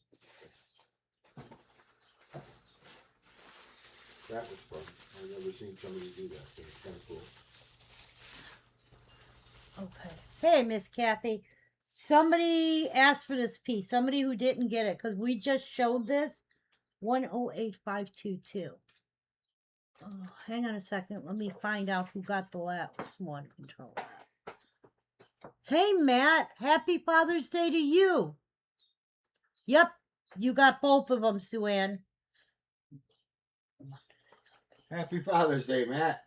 That was fun. I've never seen somebody do that. So it's kind of cool. Okay. Hey, Miss Kathy. Somebody asked for this piece. Somebody who didn't get it, because we just showed this. 108522. Oh, hang on a second. Let me find out who got the last one. Control that. Hey, Matt. Happy Father's Day to you. Yep. You got both of them, Sue Ann. Happy Father's Day, Matt.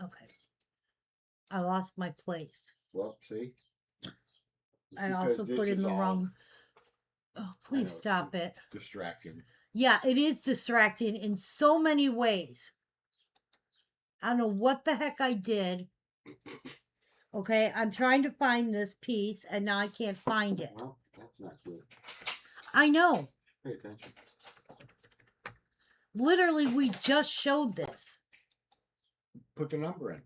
Okay. I lost my place. Well, see? I also put in the wrong. Oh, please stop it. Distracting. Yeah, it is distracting in so many ways. I don't know what the heck I did. Okay, I'm trying to find this piece and now I can't find it. Well, that's not good. I know. Pay attention. Literally, we just showed this. Put the number in.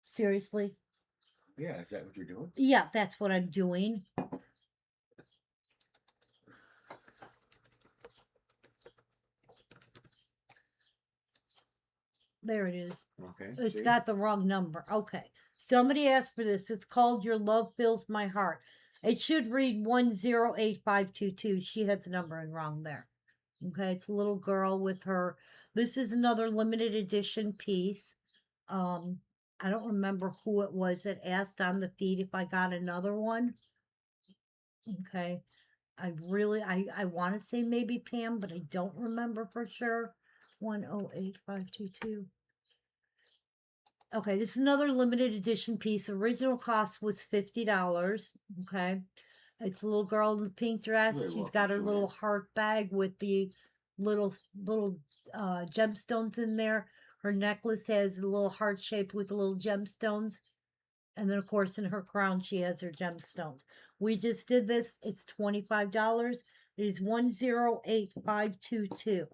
Seriously? Yeah, is that what you're doing? Yeah, that's what I'm doing. There it is. Okay. It's see? got the wrong number. Okay. Somebody asked for this. It's called Your Love Fills My Heart. It should read 108522. She had the number in wrong there. Okay, it's a little girl with her. This is another limited edition piece. I don't remember who it was that asked on the feed if I got another one. Okay. I want to say maybe Pam, but I don't remember for sure. 108522. Okay, this is another limited edition piece. Original cost was $50. Okay. It's a little girl in the pink dress. Very She's welcome, got her Joanne. little heart bag with the little gemstones in there. Her necklace has a little heart shape with the little gemstones. And then, of course, in her crown, she has her gemstones. We just did this. It's $25. It is 108522.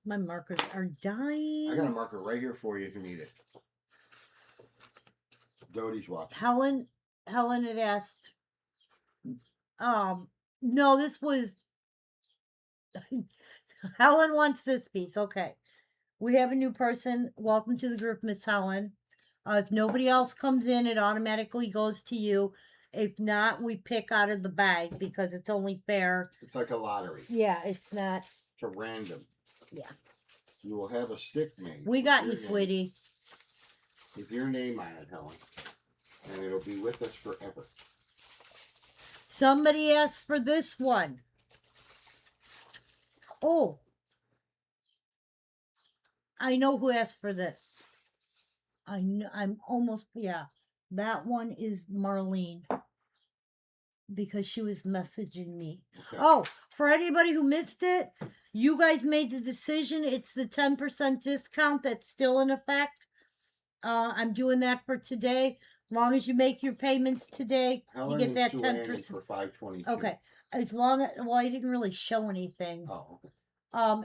My markers are dying. I got a marker right here for you if you need it. Dodie's watching. Helen had asked. No, this was. Helen wants this piece. Okay. We have a new person. Welcome to the group, Miss Helen. If nobody else comes in, it automatically goes to you. If not, we pick out of the bag because it's only fair. It's like a lottery. Yeah, it's not. It's a random. Yeah. You will have a stick made. We got you, sweetie. With your name on it, Helen. And it'll be with us forever. Somebody asked for this one. Oh. I know who asked for this. I know, I'm almost, yeah. That one is Marlene. Because she was messaging me. Okay. Oh, for anybody who missed it, you guys made the decision. It's the 10% discount that's still in effect. I'm doing that for today. As long as you make your payments today, Helen you get that 10% for $5.22. Okay. As long as, well, I didn't really show anything. Oh, okay.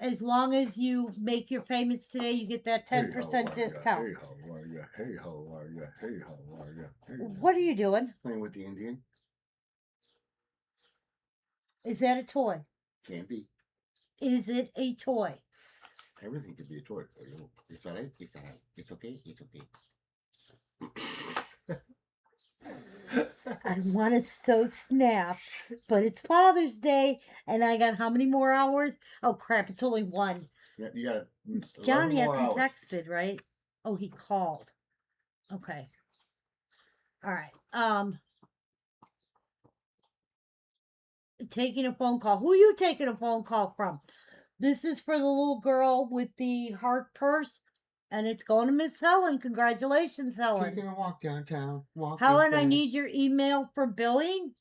As long as you make your payments today, you get that 10% discount. Hey, how are you? Hey, how are you? Hey, how are you? Hey, what are you doing? Playing with the Indian. Is that a toy? Can't be. Is it a toy? Everything could be a toy for you. It's all right. It's all right. It's okay. It's okay. I want to so snap, but it's Father's Day, and I got how many more hours? Oh crap! It's only one. Yeah, you got 11 John more hasn't hours. texted, right? Oh, he called. Okay. All right. Taking a phone call. Who are you taking a phone call from? This is for the little girl with the heart purse, and it's going to Miss Helen. Congratulations, Helen. Taking a walk downtown. Walking Helen, I fast. need your email for billing.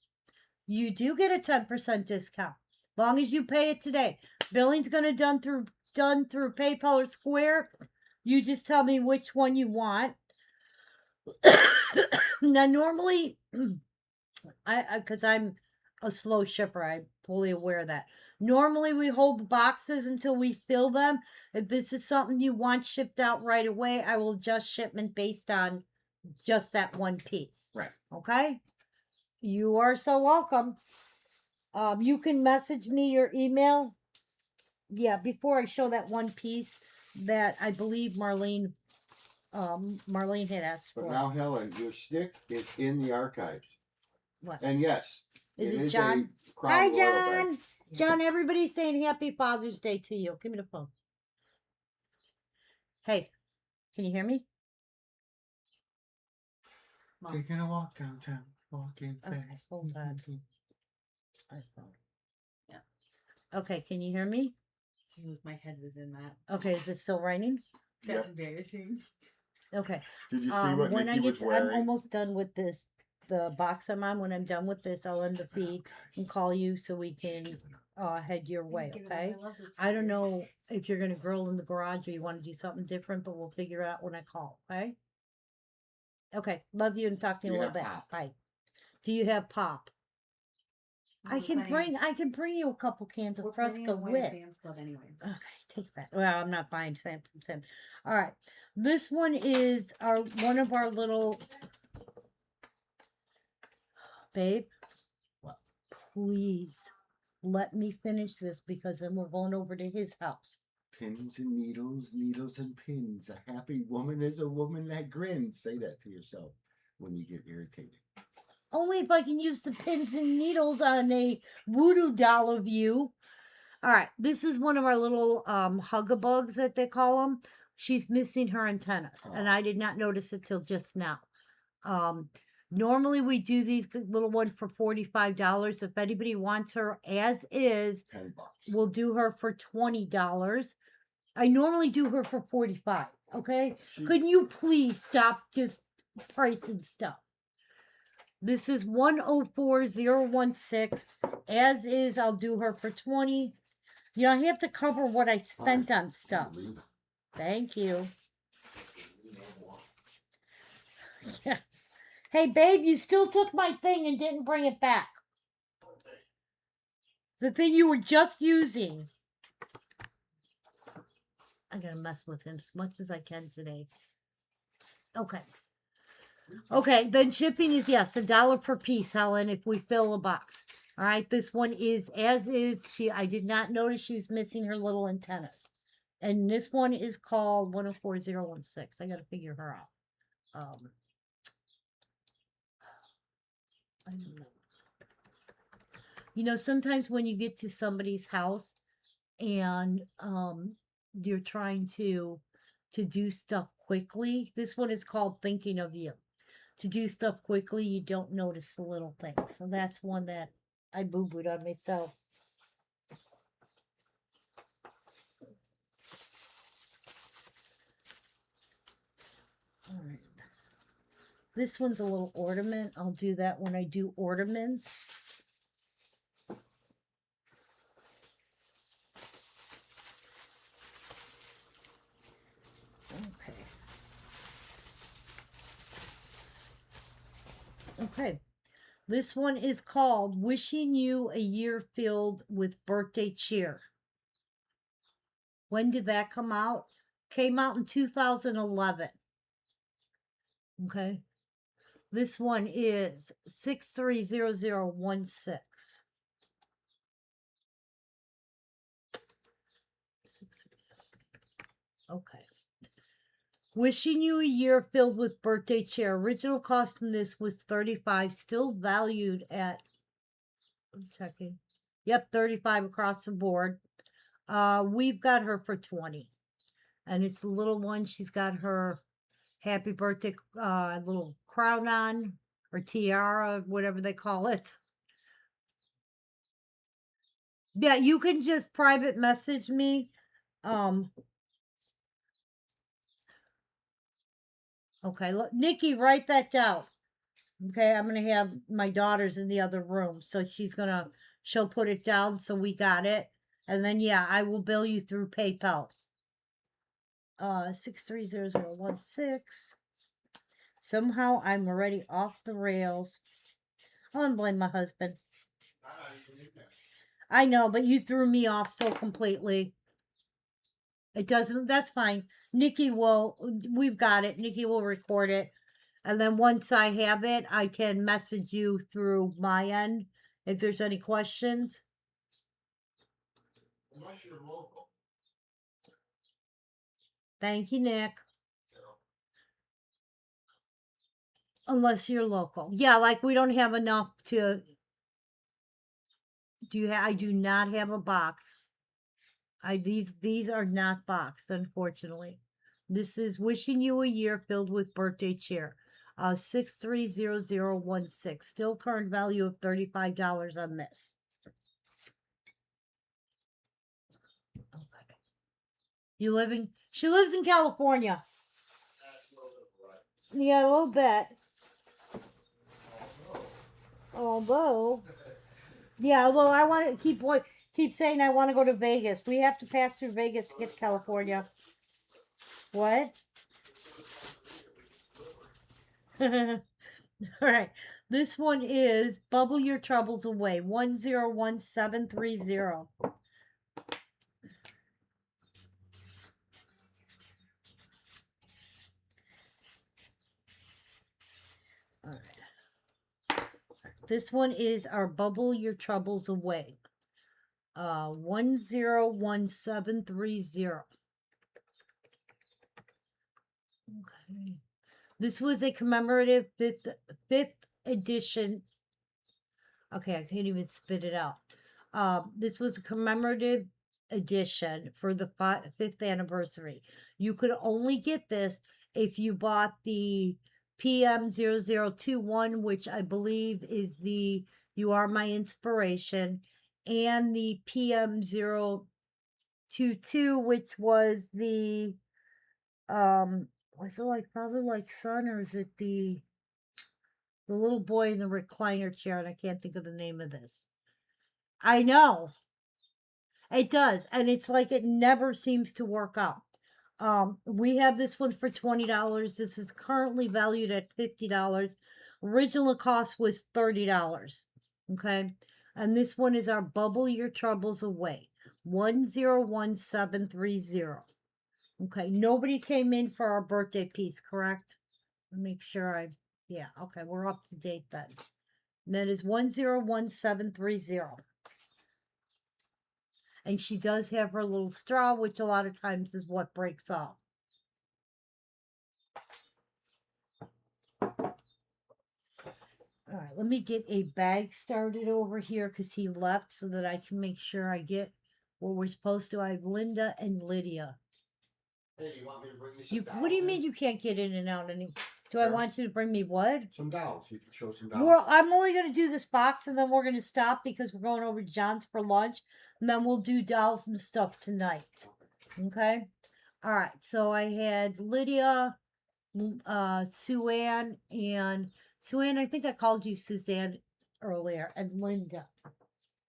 You do get a 10% discount. Long as you pay it today. Billing's gonna done through PayPal or Square. You just tell me which one you want. Now normally I because I'm a slow shipper, I'm fully aware of that. Normally we hold the boxes until we fill them. If this is something you want shipped out right away, I will adjust shipment based on just that one piece. Right. Okay? You are so welcome. You can message me your email. Yeah, before I show that one piece that I believe Marlene had asked But for. now, Helen, your stick is in the archives. What? And yes, Is it it is John? a Crown Hi, Royal John. bag. John, everybody's saying Happy Father's Day to you. Give me the phone. Hey, can you hear me? Mom. Taking a walk downtown. Walking fast. Okay, hold on. iPhone. Yeah. Okay, can you hear me? My head was in that. Okay, is it still raining? That's embarrassing. Okay. Did you see what when Nikki was wearing? I'm almost done with this. The box I'm on. When I'm done with this, I'll end the feed and call you so we can head your way. Okay. I don't know if you're gonna grill in the garage or you want to do something different, but we'll figure it out when I call. Okay. Okay. Love you and talk to you in a little bit. Pop? Bye. Do you have pop? Well, I can bring you a couple cans of Fresco with. Sam's Club anyway. Okay, take that. Well, I'm not buying Sam from Sam. All right. This one is one of our little babe. What? Please let me finish this because then we're going over to his house. Pins and needles, needles and pins. A happy woman is a woman that grins. Say that to yourself when you get irritated. Only if I can use the pins and needles on a voodoo doll of you. All right, this is one of our little hug-a-bugs that they call them. She's missing her antennas, and I did not notice it till just now. Normally we do these little ones for $45. If anybody wants her as is, $10. we'll do her for $20. I normally do her for $45. Okay, couldn't you please stop just pricing stuff? This is 104016. As is, I'll do her for 20. You know, I have to cover what I spent on stuff. Thank you. Yeah. Hey, babe, you still took my thing and didn't bring it back. The thing you were just using. I gotta mess with him as much as I can today. Okay. Okay, then shipping is, yes, $1 per piece, Helen, if we fill a box. All right, this one is as is. I did not notice she was missing her little antennas. And this one is called 104016. I gotta figure her out. I don't know. You know, sometimes when you get to somebody's house and you're trying to do stuff quickly, this one is called Thinking of You. To do stuff quickly, you don't notice the little things. So that's one that I boo-booed on myself. All right. This one's a little ornament. I'll do that when I do ornaments. Okay. Okay. This one is called Wishing You a Year Filled with Birthday Cheer. When did that come out? Came out in 2011. Okay. This one is 630016. Wishing you a year filled with birthday cheer. Original cost in this was 35, still valued at, I'm checking. Yep, 35 across the board. We've got her for 20. And it's a little one. She's got her happy birthday little crown on or tiara, whatever they call it. Yeah, you can just private message me. Okay, look, Nikki, write that down. Okay, I'm gonna have my daughter's in the other room, so she'll put it down so we got it. And then yeah, I will bill you through PayPal. 630016. Somehow I'm already off the rails. I don't blame my husband. I know, but you threw me off so completely. It doesn't, that's fine. We've got it. Nikki will record it. And then once I have it, I can message you through my end if there's any questions. Unless you're local. Thank you, Nick. Unless you're local. Yeah, like we don't have enough to I do not have a box. These are not boxed, unfortunately. This is wishing you a year filled with birthday cheer. 630016. Still current value of $35 on this. Okay. She lives in California. Yeah, a little bit. Although, yeah, although I want to keep saying I want to go to Vegas. We have to pass through Vegas to get to California. What? All right. This one is Bubble Your Troubles Away. 101730. All right. This one is our Bubble Your Troubles Away. 101730. Okay. This was a commemorative fifth edition. Okay, I can't even spit it out. This was a commemorative edition for the fifth anniversary. You could only get this if you bought the PM0021, which I believe is the You Are My Inspiration, and the PM022, which was the was it like Father Like Son, or is it the little boy in the recliner chair? And I can't think of the name of this. I know it does, and it's like it never seems to work out. We have this one for $20. This is currently valued at $50. Original cost was $30. Okay, and this one is our Bubble Your Troubles Away. 101730. Okay, nobody came in for our birthday piece, correct? Make sure yeah, okay, we're up to date then. And that is 101730. And she does have her little straw, which a lot of times is what breaks off. All right, let me get a bag started over here because he left so that I can make sure I get what we're supposed to. I have Linda and Lydia. Hey, you want me to bring you some dolls? What do you mean you can't get in and out any? Do I want you to bring me what? Some dolls. You can show some dolls. Well, I'm only going to do this box and then we're going to stop because we're going over to John's for lunch. And then we'll do dolls and stuff tonight. Okay? All right. So I had Lydia, Sue Ann, I think I called you Suzanne earlier, and Linda.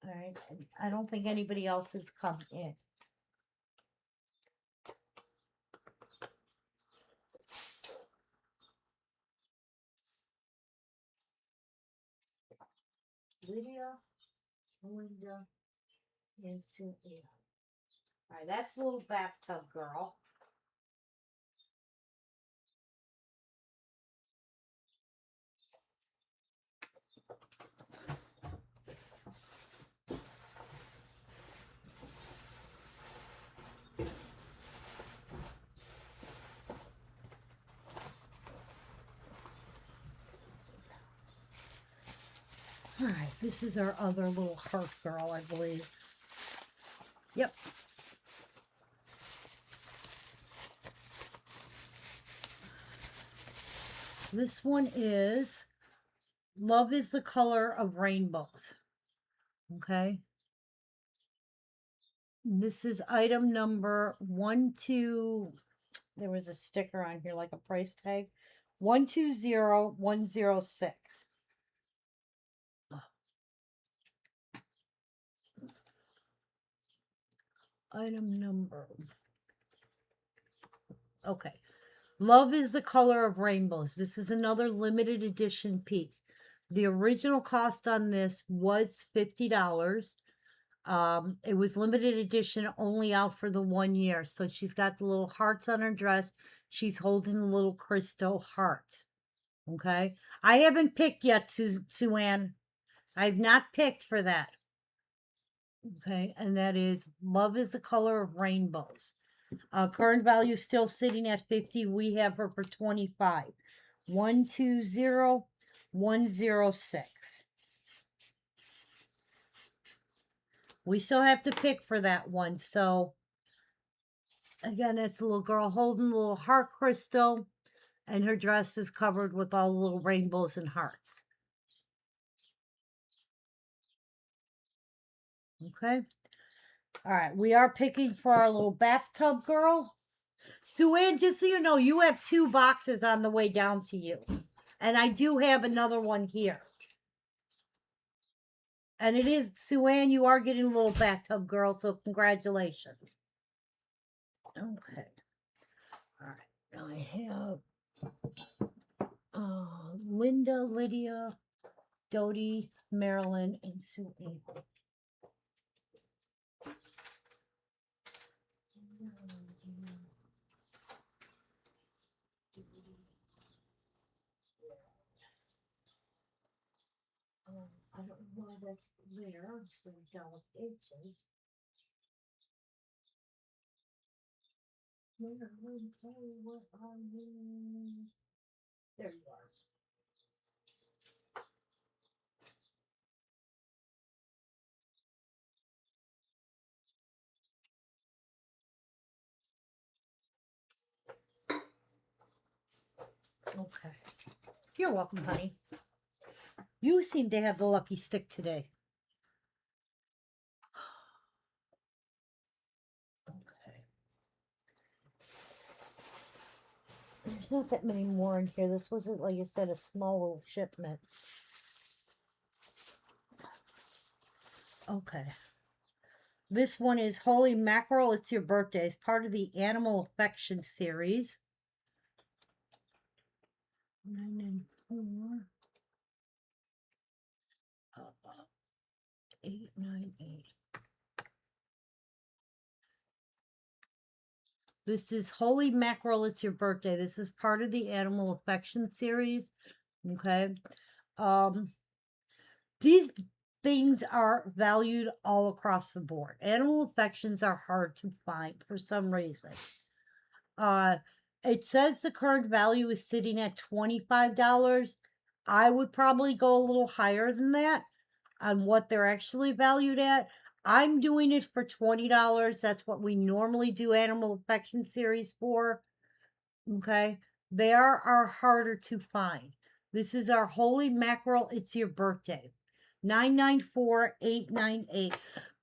All right. And I don't think anybody else has come in. Lydia, Linda, and Sue Ann. All right, that's a little bathtub girl. All right, this is our other little heart girl, I believe. Yep. This one is Love is the Color of Rainbows. Okay. This is item number 12. There was a sticker on here like a price tag. 120106. Item number. Okay. Love is the Color of Rainbows. This is another limited edition piece. The original cost on this was $50. It was limited edition only out for the 1 year. So she's got the little hearts on her dress. She's holding the little crystal heart. Okay. I haven't picked yet, Sue Ann. I've not picked for that. Okay. And that is Love is the Color of Rainbows. Current value still sitting at 50. We have her for 25. 120106. We still have to pick for that one. So again, it's a little girl holding a little heart crystal, and her dress is covered with all the little rainbows and hearts. Okay. All right. We are picking for our little bathtub girl. Sue Ann, just so you know, you have 2 boxes on the way down to you. And I do have another one here. And it is, Sue Ann, you are getting a little bathtub girl, so congratulations. Okay. All right. Now I have Linda, Lydia, Dodie, Marilyn, and Sue Ann. I don't know why that's there. I'm still down with H's. Marilyn, tell me what are you? There you are. Okay. You're welcome, honey. You seem to have the lucky stick today. Okay. There's not that many more in here. This wasn't, like I said, a small little shipment. Okay. This one is Holy Mackerel. It's your birthday. It's part of the Animal Affection series. 994. 898. This is Holy Mackerel. It's your birthday. This is part of the Animal Affection series. Okay. These things are valued all across the board. Animal affections are hard to find for some reason. It says the current value is sitting at $25. I would probably go a little higher than that on what they're actually valued at. I'm doing it for $20. That's what we normally do Animal Affection series for. Okay. They are harder to find. This is our Holy Mackerel. It's your birthday. 994-898.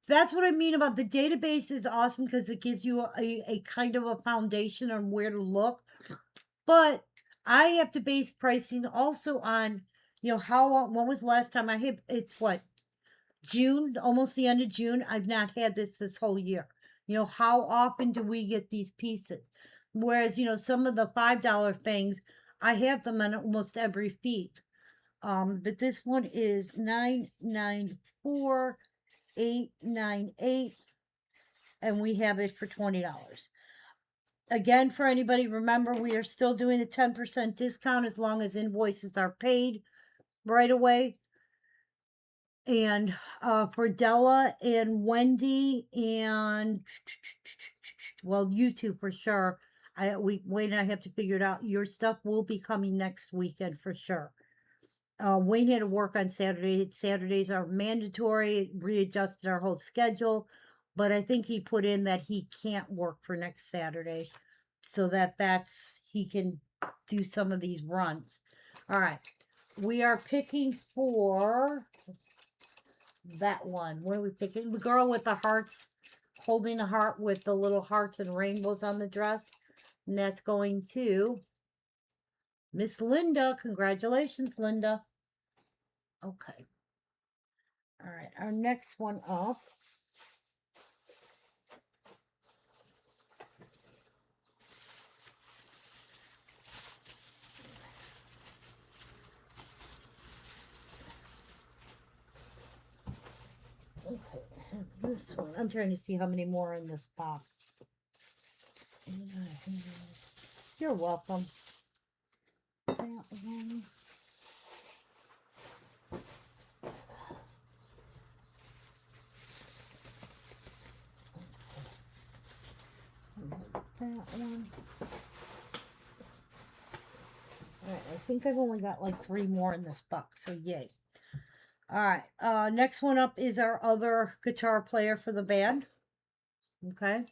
That's what I mean about the database is awesome because it gives you a kind of a foundation on where to look. But I have to base pricing also on, how long, when was the last time I hit, it's what, June, almost the end of June. I've not had this whole year. How often do we get these pieces? Whereas, some of the $5 things, I have them on almost every feed. But this one is 994-898, and we have it for $20. Again, for anybody, remember we are still doing the 10% discount as long as invoices are paid right away. And for Della and Wendy and you two for sure. Wait, I have to figure it out. Your stuff will be coming next weekend for sure. Wayne had to work on Saturday. Saturdays are mandatory, readjusted our whole schedule. But I think he put in that he can't work for next Saturday so that's he can do some of these runs. All right. We are picking for that one. What are we picking? The girl with the hearts, holding a heart with the little hearts and rainbows on the dress. And that's going to Miss Linda. Congratulations, Linda. Okay. All right. Our next one up. Okay. This one. I'm trying to see how many more in this box. You're welcome. That one. That one. Alright, I think I've only got like 3 more in this box, so yay. Alright, next one up is our other guitar player for the band. Okay.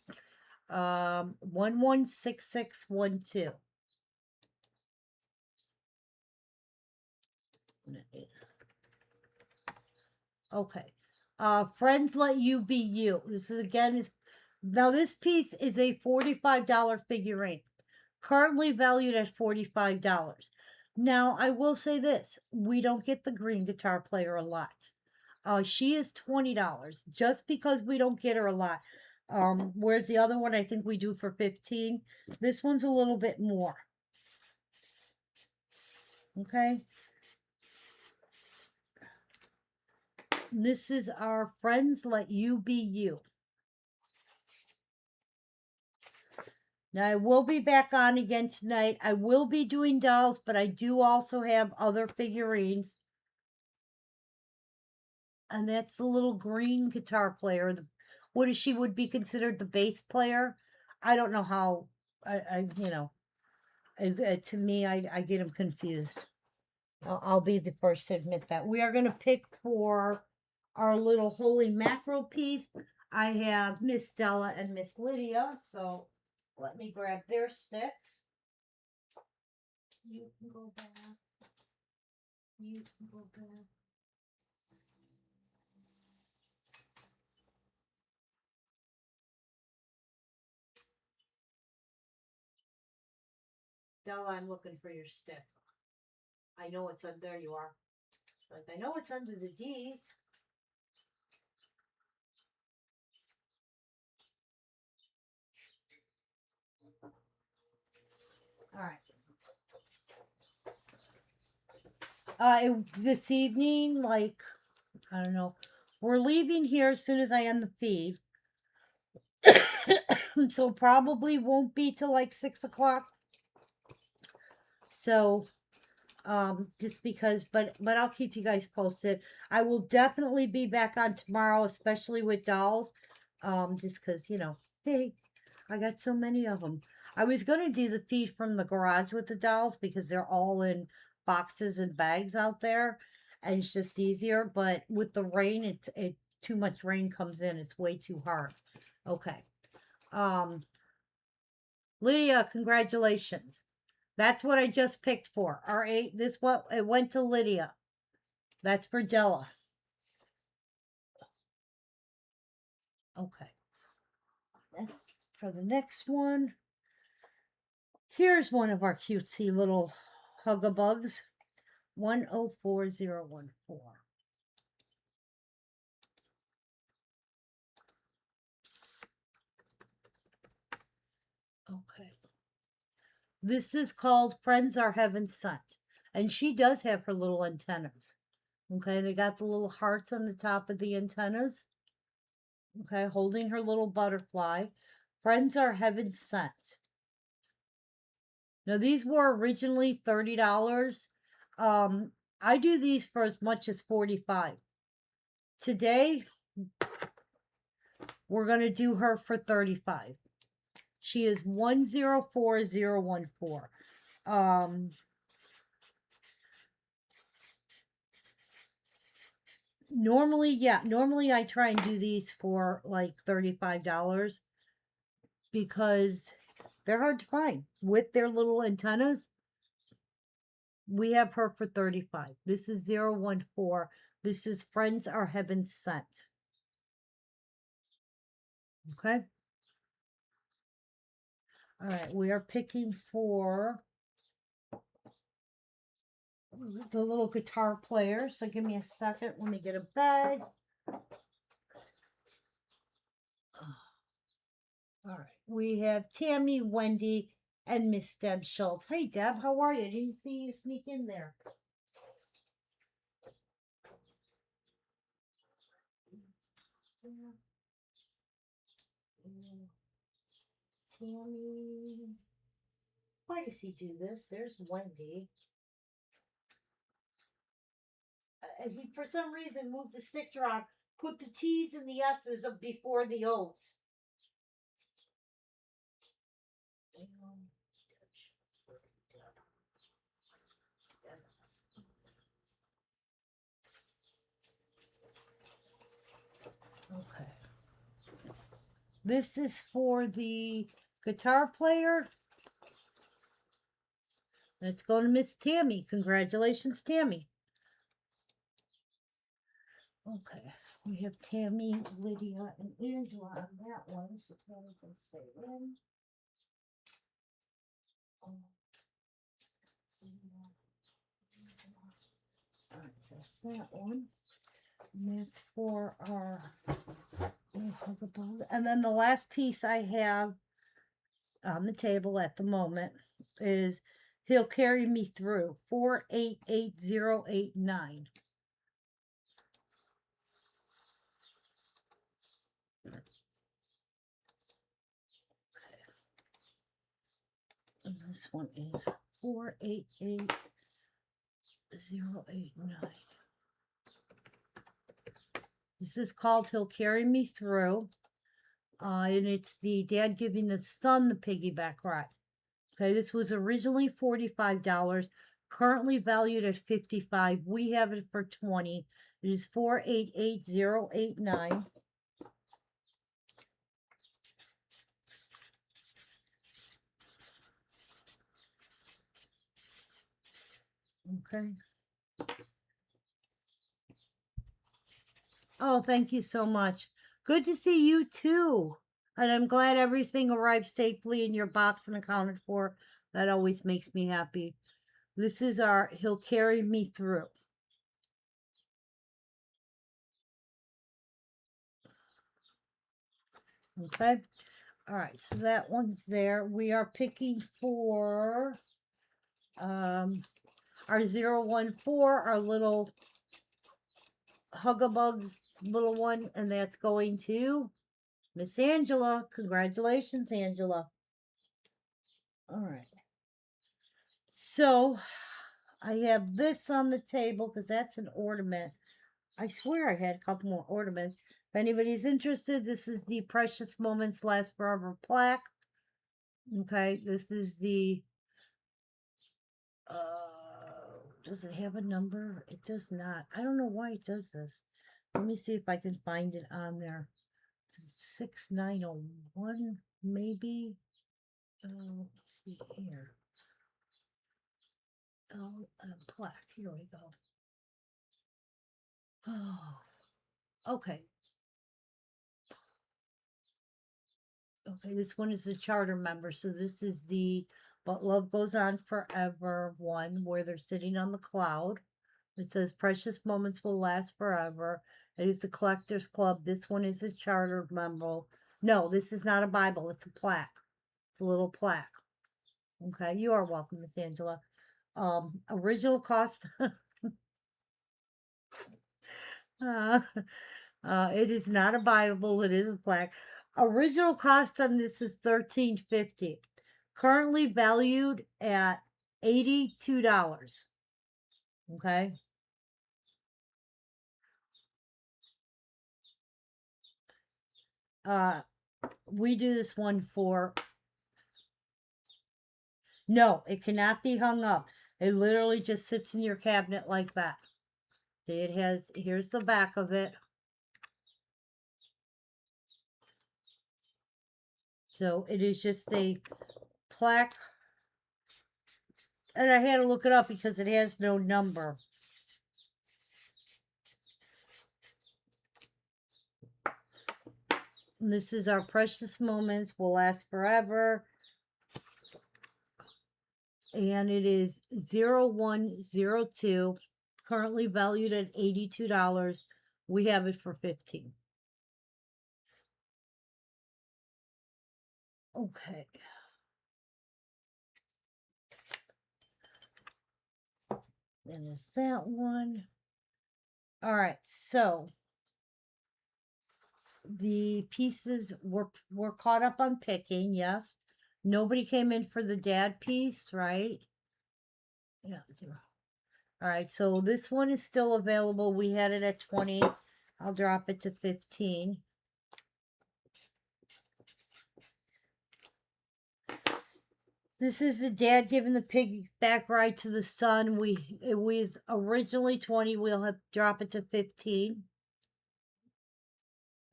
116612. Okay. Friends Let You Be You. This is now this piece is a $45 figurine, currently valued at $45. Now I will say this: we don't get the green guitar player a lot. She is $20 just because we don't get her a lot. Whereas the other one I think we do for 15. This one's a little bit more. Okay. This is our Friends Let You Be You. Now, I will be back on again tonight. I will be doing dolls, but I do also have other figurines. And that's the little green guitar player. What is she would be considered the bass player? I don't know how. To me, I get them confused. I'll be the first to admit that. We are going to pick for our little holy mackerel piece. I have Miss Della and Miss Lydia, so let me grab their sticks. You can go back. You can go back. Della, I'm looking for your stick. I know it's under there. You are. Like I know it's under the D's. All right. This evening, like I don't know, we're leaving here as soon as I end the feed. So probably won't be till like 6 o'clock. So just because but I'll keep you guys posted. I will definitely be back on tomorrow, especially with dolls. Just because, hey, I got so many of them. I was gonna do the feed from the garage with the dolls because they're all in boxes and bags out there and it's just easier, but with the rain it too much rain comes in, it's way too hard. Okay. Lydia, congratulations. That's what I just picked for. R8. This what it went to Lydia. That's for Della. Okay. That's for the next one. Here's one of our cutesy little hugabugs. 104014. Okay. This is called Friends Are Heaven Sent. And she does have her little antennas. Okay, they got the little hearts on the top of the antennas. Okay, holding her little butterfly. Friends Are Heaven Sent. Now these were originally $30. I do these for as much as 45. Today, we're going to do her for 35. She is 104014. Normally I try and do these for like $35 because they're hard to find with their little antennas. We have her for 35. This is 014. This is Friends Are Heaven Sent. Okay. All right. We are picking for the little guitar player. So give me a second. Let me get a bag. All right. We have Tammy, Wendy, and Miss Deb Schultz. Hey, Deb, how are you? I didn't see you sneak in there. Tammy. Why does he do this? There's Wendy. He, for some reason, moved the sticks around. Put the T's and the S's up before the O's. Okay. This is for the guitar player. Let's go to Miss Tammy. Congratulations, Tammy. Okay. We have Tammy, Lydia, and Angela on that one, so Tammy can stay in. All right, that's that one. And that's for our. And then the last piece I have on the table at the moment is He'll Carry Me Through 488089. And this one is 488089. This is called He'll Carry Me Through. And it's the dad giving the son the piggyback ride. Okay, this was originally $45, currently valued at $55. We have it for $20. It is 488089. Okay. Oh, thank you so much. Good to see you too. And I'm glad everything arrived safely in your box and accounted for. That always makes me happy. This is our He'll Carry Me Through. Okay. All right. So that one's there. We are picking for our 014, our little Hugabug little one, and that's going to Miss Angela. Congratulations, Angela. All right. So I have this on the table because that's an ornament. I swear I had a couple more ornaments. If anybody's interested, this is the Precious Moments Last Forever plaque. Okay, this is the does it have a number? It does not. I don't know why it does this. Let me see if I can find it on there. 6901 maybe. Let's see here. Oh, plaque. Here we go. Oh, okay. Okay, this one is a charter member. So this is the But Love Goes On Forever one where they're sitting on the cloud. It says Precious Moments Will Last Forever. It is the Collectors Club. This one is a charter member. No, this is not a Bible. It's a plaque. It's a little plaque. Okay, you are welcome, Miss Angela. Original cost. uh, it is not a Bible. It is a plaque. Original cost on this is $13.50. Currently valued at $82. Okay. We do this one for. No, it cannot be hung up. It literally just sits in your cabinet like that. See, it has, here's the back of it. So it is just a plaque. And I had to look it up because it has no number. And this is our precious moments, will last forever. And it is 0102, currently valued at $82. We have it for 15. Okay. Then is that one. All right, so the pieces were caught up on picking, yes. Nobody came in for the dad piece, right? Yeah, 0. All right, so this one is still available. We had it at 20. I'll drop it to 15. This is the dad giving the piggyback ride to the son. It was originally 20. We'll have drop it to 15.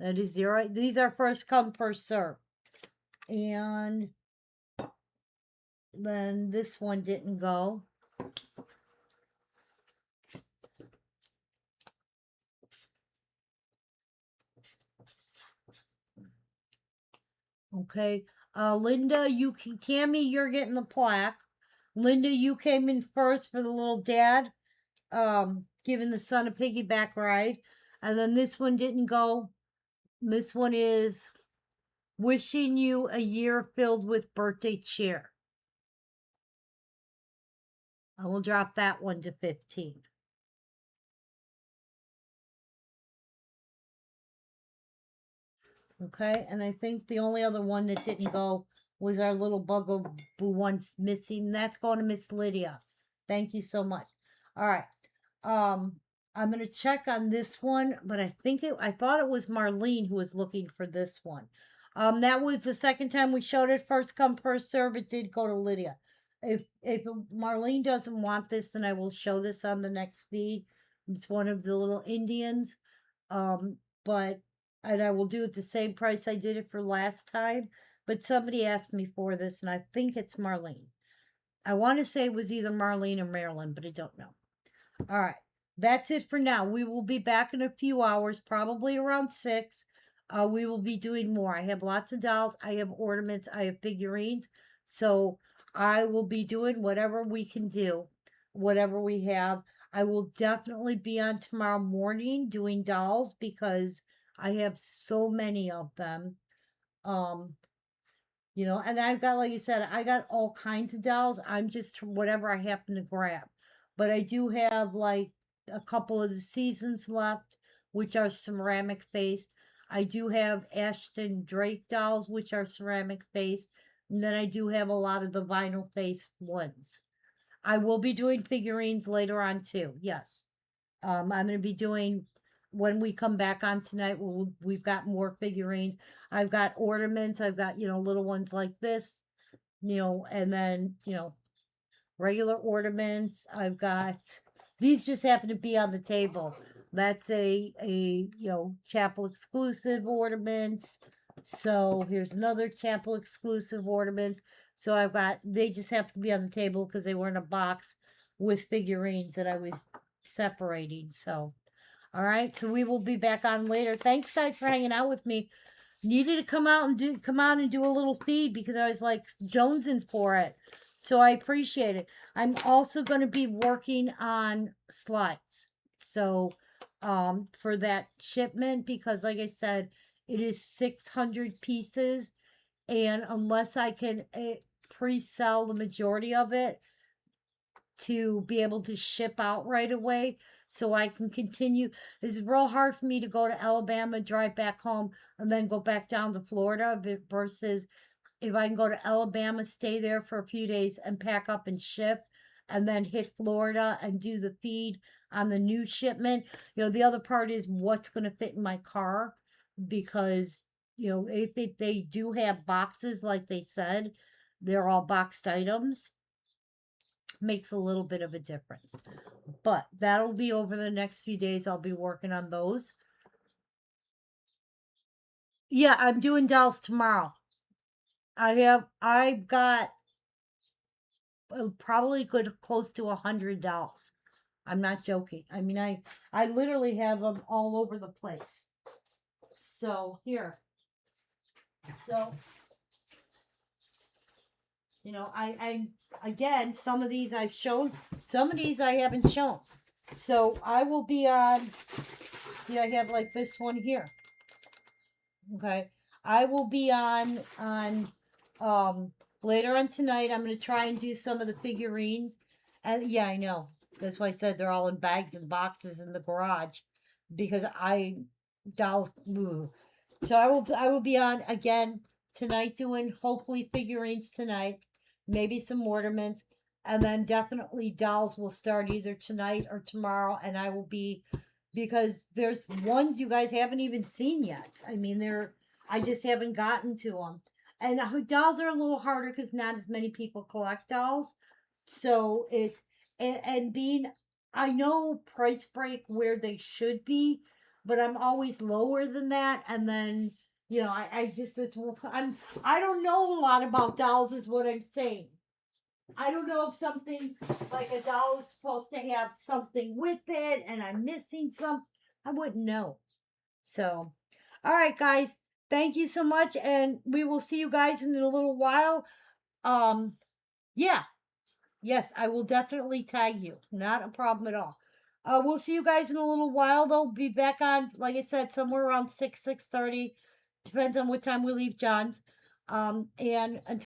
That is 0. These are first come, first serve. And then this one didn't go. Okay. Linda, Tammy, you're getting the plaque. Linda, you came in first for the little dad, giving the son a piggyback ride. And then this one didn't go. This one is wishing you a year filled with birthday cheer. I will drop that one to 15. Okay, and I think the only other one that didn't go was our little bugaboo one's missing. That's going to Miss Lydia. Thank you so much. All right. I'm gonna check on this one, but I thought it was Marlene who was looking for this one. That was the second time we showed it. First come, first serve. It did go to Lydia. If Marlene doesn't want this, then I will show this on the next feed. It's one of the little Indians. But and I will do it the same price I did it for last time. But somebody asked me for this, and I think it's Marlene. I want to say it was either Marlene or Marilyn, but I don't know. All right. That's it for now. We will be back in a few hours, probably around 6. We will be doing more. I have lots of dolls. I have ornaments. I have figurines. So I will be doing whatever we can do, whatever we have. I will definitely be on tomorrow morning doing dolls because I have so many of them. Um, and I've got, like you said, I got all kinds of dolls. I'm just whatever I happen to grab. But I do have like a couple of the seasons left, which are ceramic faced. I do have Ashton Drake dolls, which are ceramic faced. And then I do have a lot of the vinyl faced ones. I will be doing figurines later on too. Yes. I'm going to be doing when we come back on tonight. We've got more figurines. I've got ornaments. I've got little ones like this, and then regular ornaments. I've got these just happen to be on the table. That's a chapel exclusive ornaments. So here's another chapel exclusive ornament. So they just happen to be on the table because they were in a box with figurines that I was separating. So, all right. So we will be back on later. Thanks guys for hanging out with me. Needed to come out and do a little feed because I was like jonesing for it. So I appreciate it. I'm also going to be working on slides. So for that shipment, because like I said, it is 600 pieces. And unless I can pre-sell the majority of it to be able to ship out right away, so I can continue. It's real hard for me to go to Alabama, drive back home, and then go back down to Florida versus if I can go to Alabama, stay there for a few days and pack up and ship, and then hit Florida and do the feed on the new shipment. The other part is what's going to fit in my car because, if they do have boxes, like they said, they're all boxed items. makes a little bit of a difference. But that'll be over the next few days. I'll be working on those. Yeah, I'm doing dolls tomorrow. I've got probably good close to 100 dolls. I'm not joking. I mean, I literally have them all over the place. So here, so I again, some of these I've shown, some of these I haven't shown. So I will be on. See, I have like this one here. Okay, I will be on later on tonight. I'm gonna try and do some of the figurines, and yeah, I know. That's why I said they're all in bags and boxes in the garage, because I doll. Ugh. So I will be on again tonight doing hopefully figurines tonight, maybe some ornaments, and then definitely dolls will start either tonight or tomorrow, and I will be, because there's ones you guys haven't even seen yet. I mean, I just haven't gotten to them. And dolls are a little harder because not as many people collect dolls. So it's, and being, I know Price Break where they should be, but I'm always lower than that. And then, I just, I don't know a lot about dolls, is what I'm saying. I don't know if something like a doll is supposed to have something with it and I'm missing some. I wouldn't know. So, all right, guys. Thank you so much. And we will see you guys in a little while. Yeah. Yes, I will definitely tag you. Not a problem at all. We'll see you guys in a little while. Though be back on, like I said, somewhere around 6:30. Depends on what time we leave John's. And until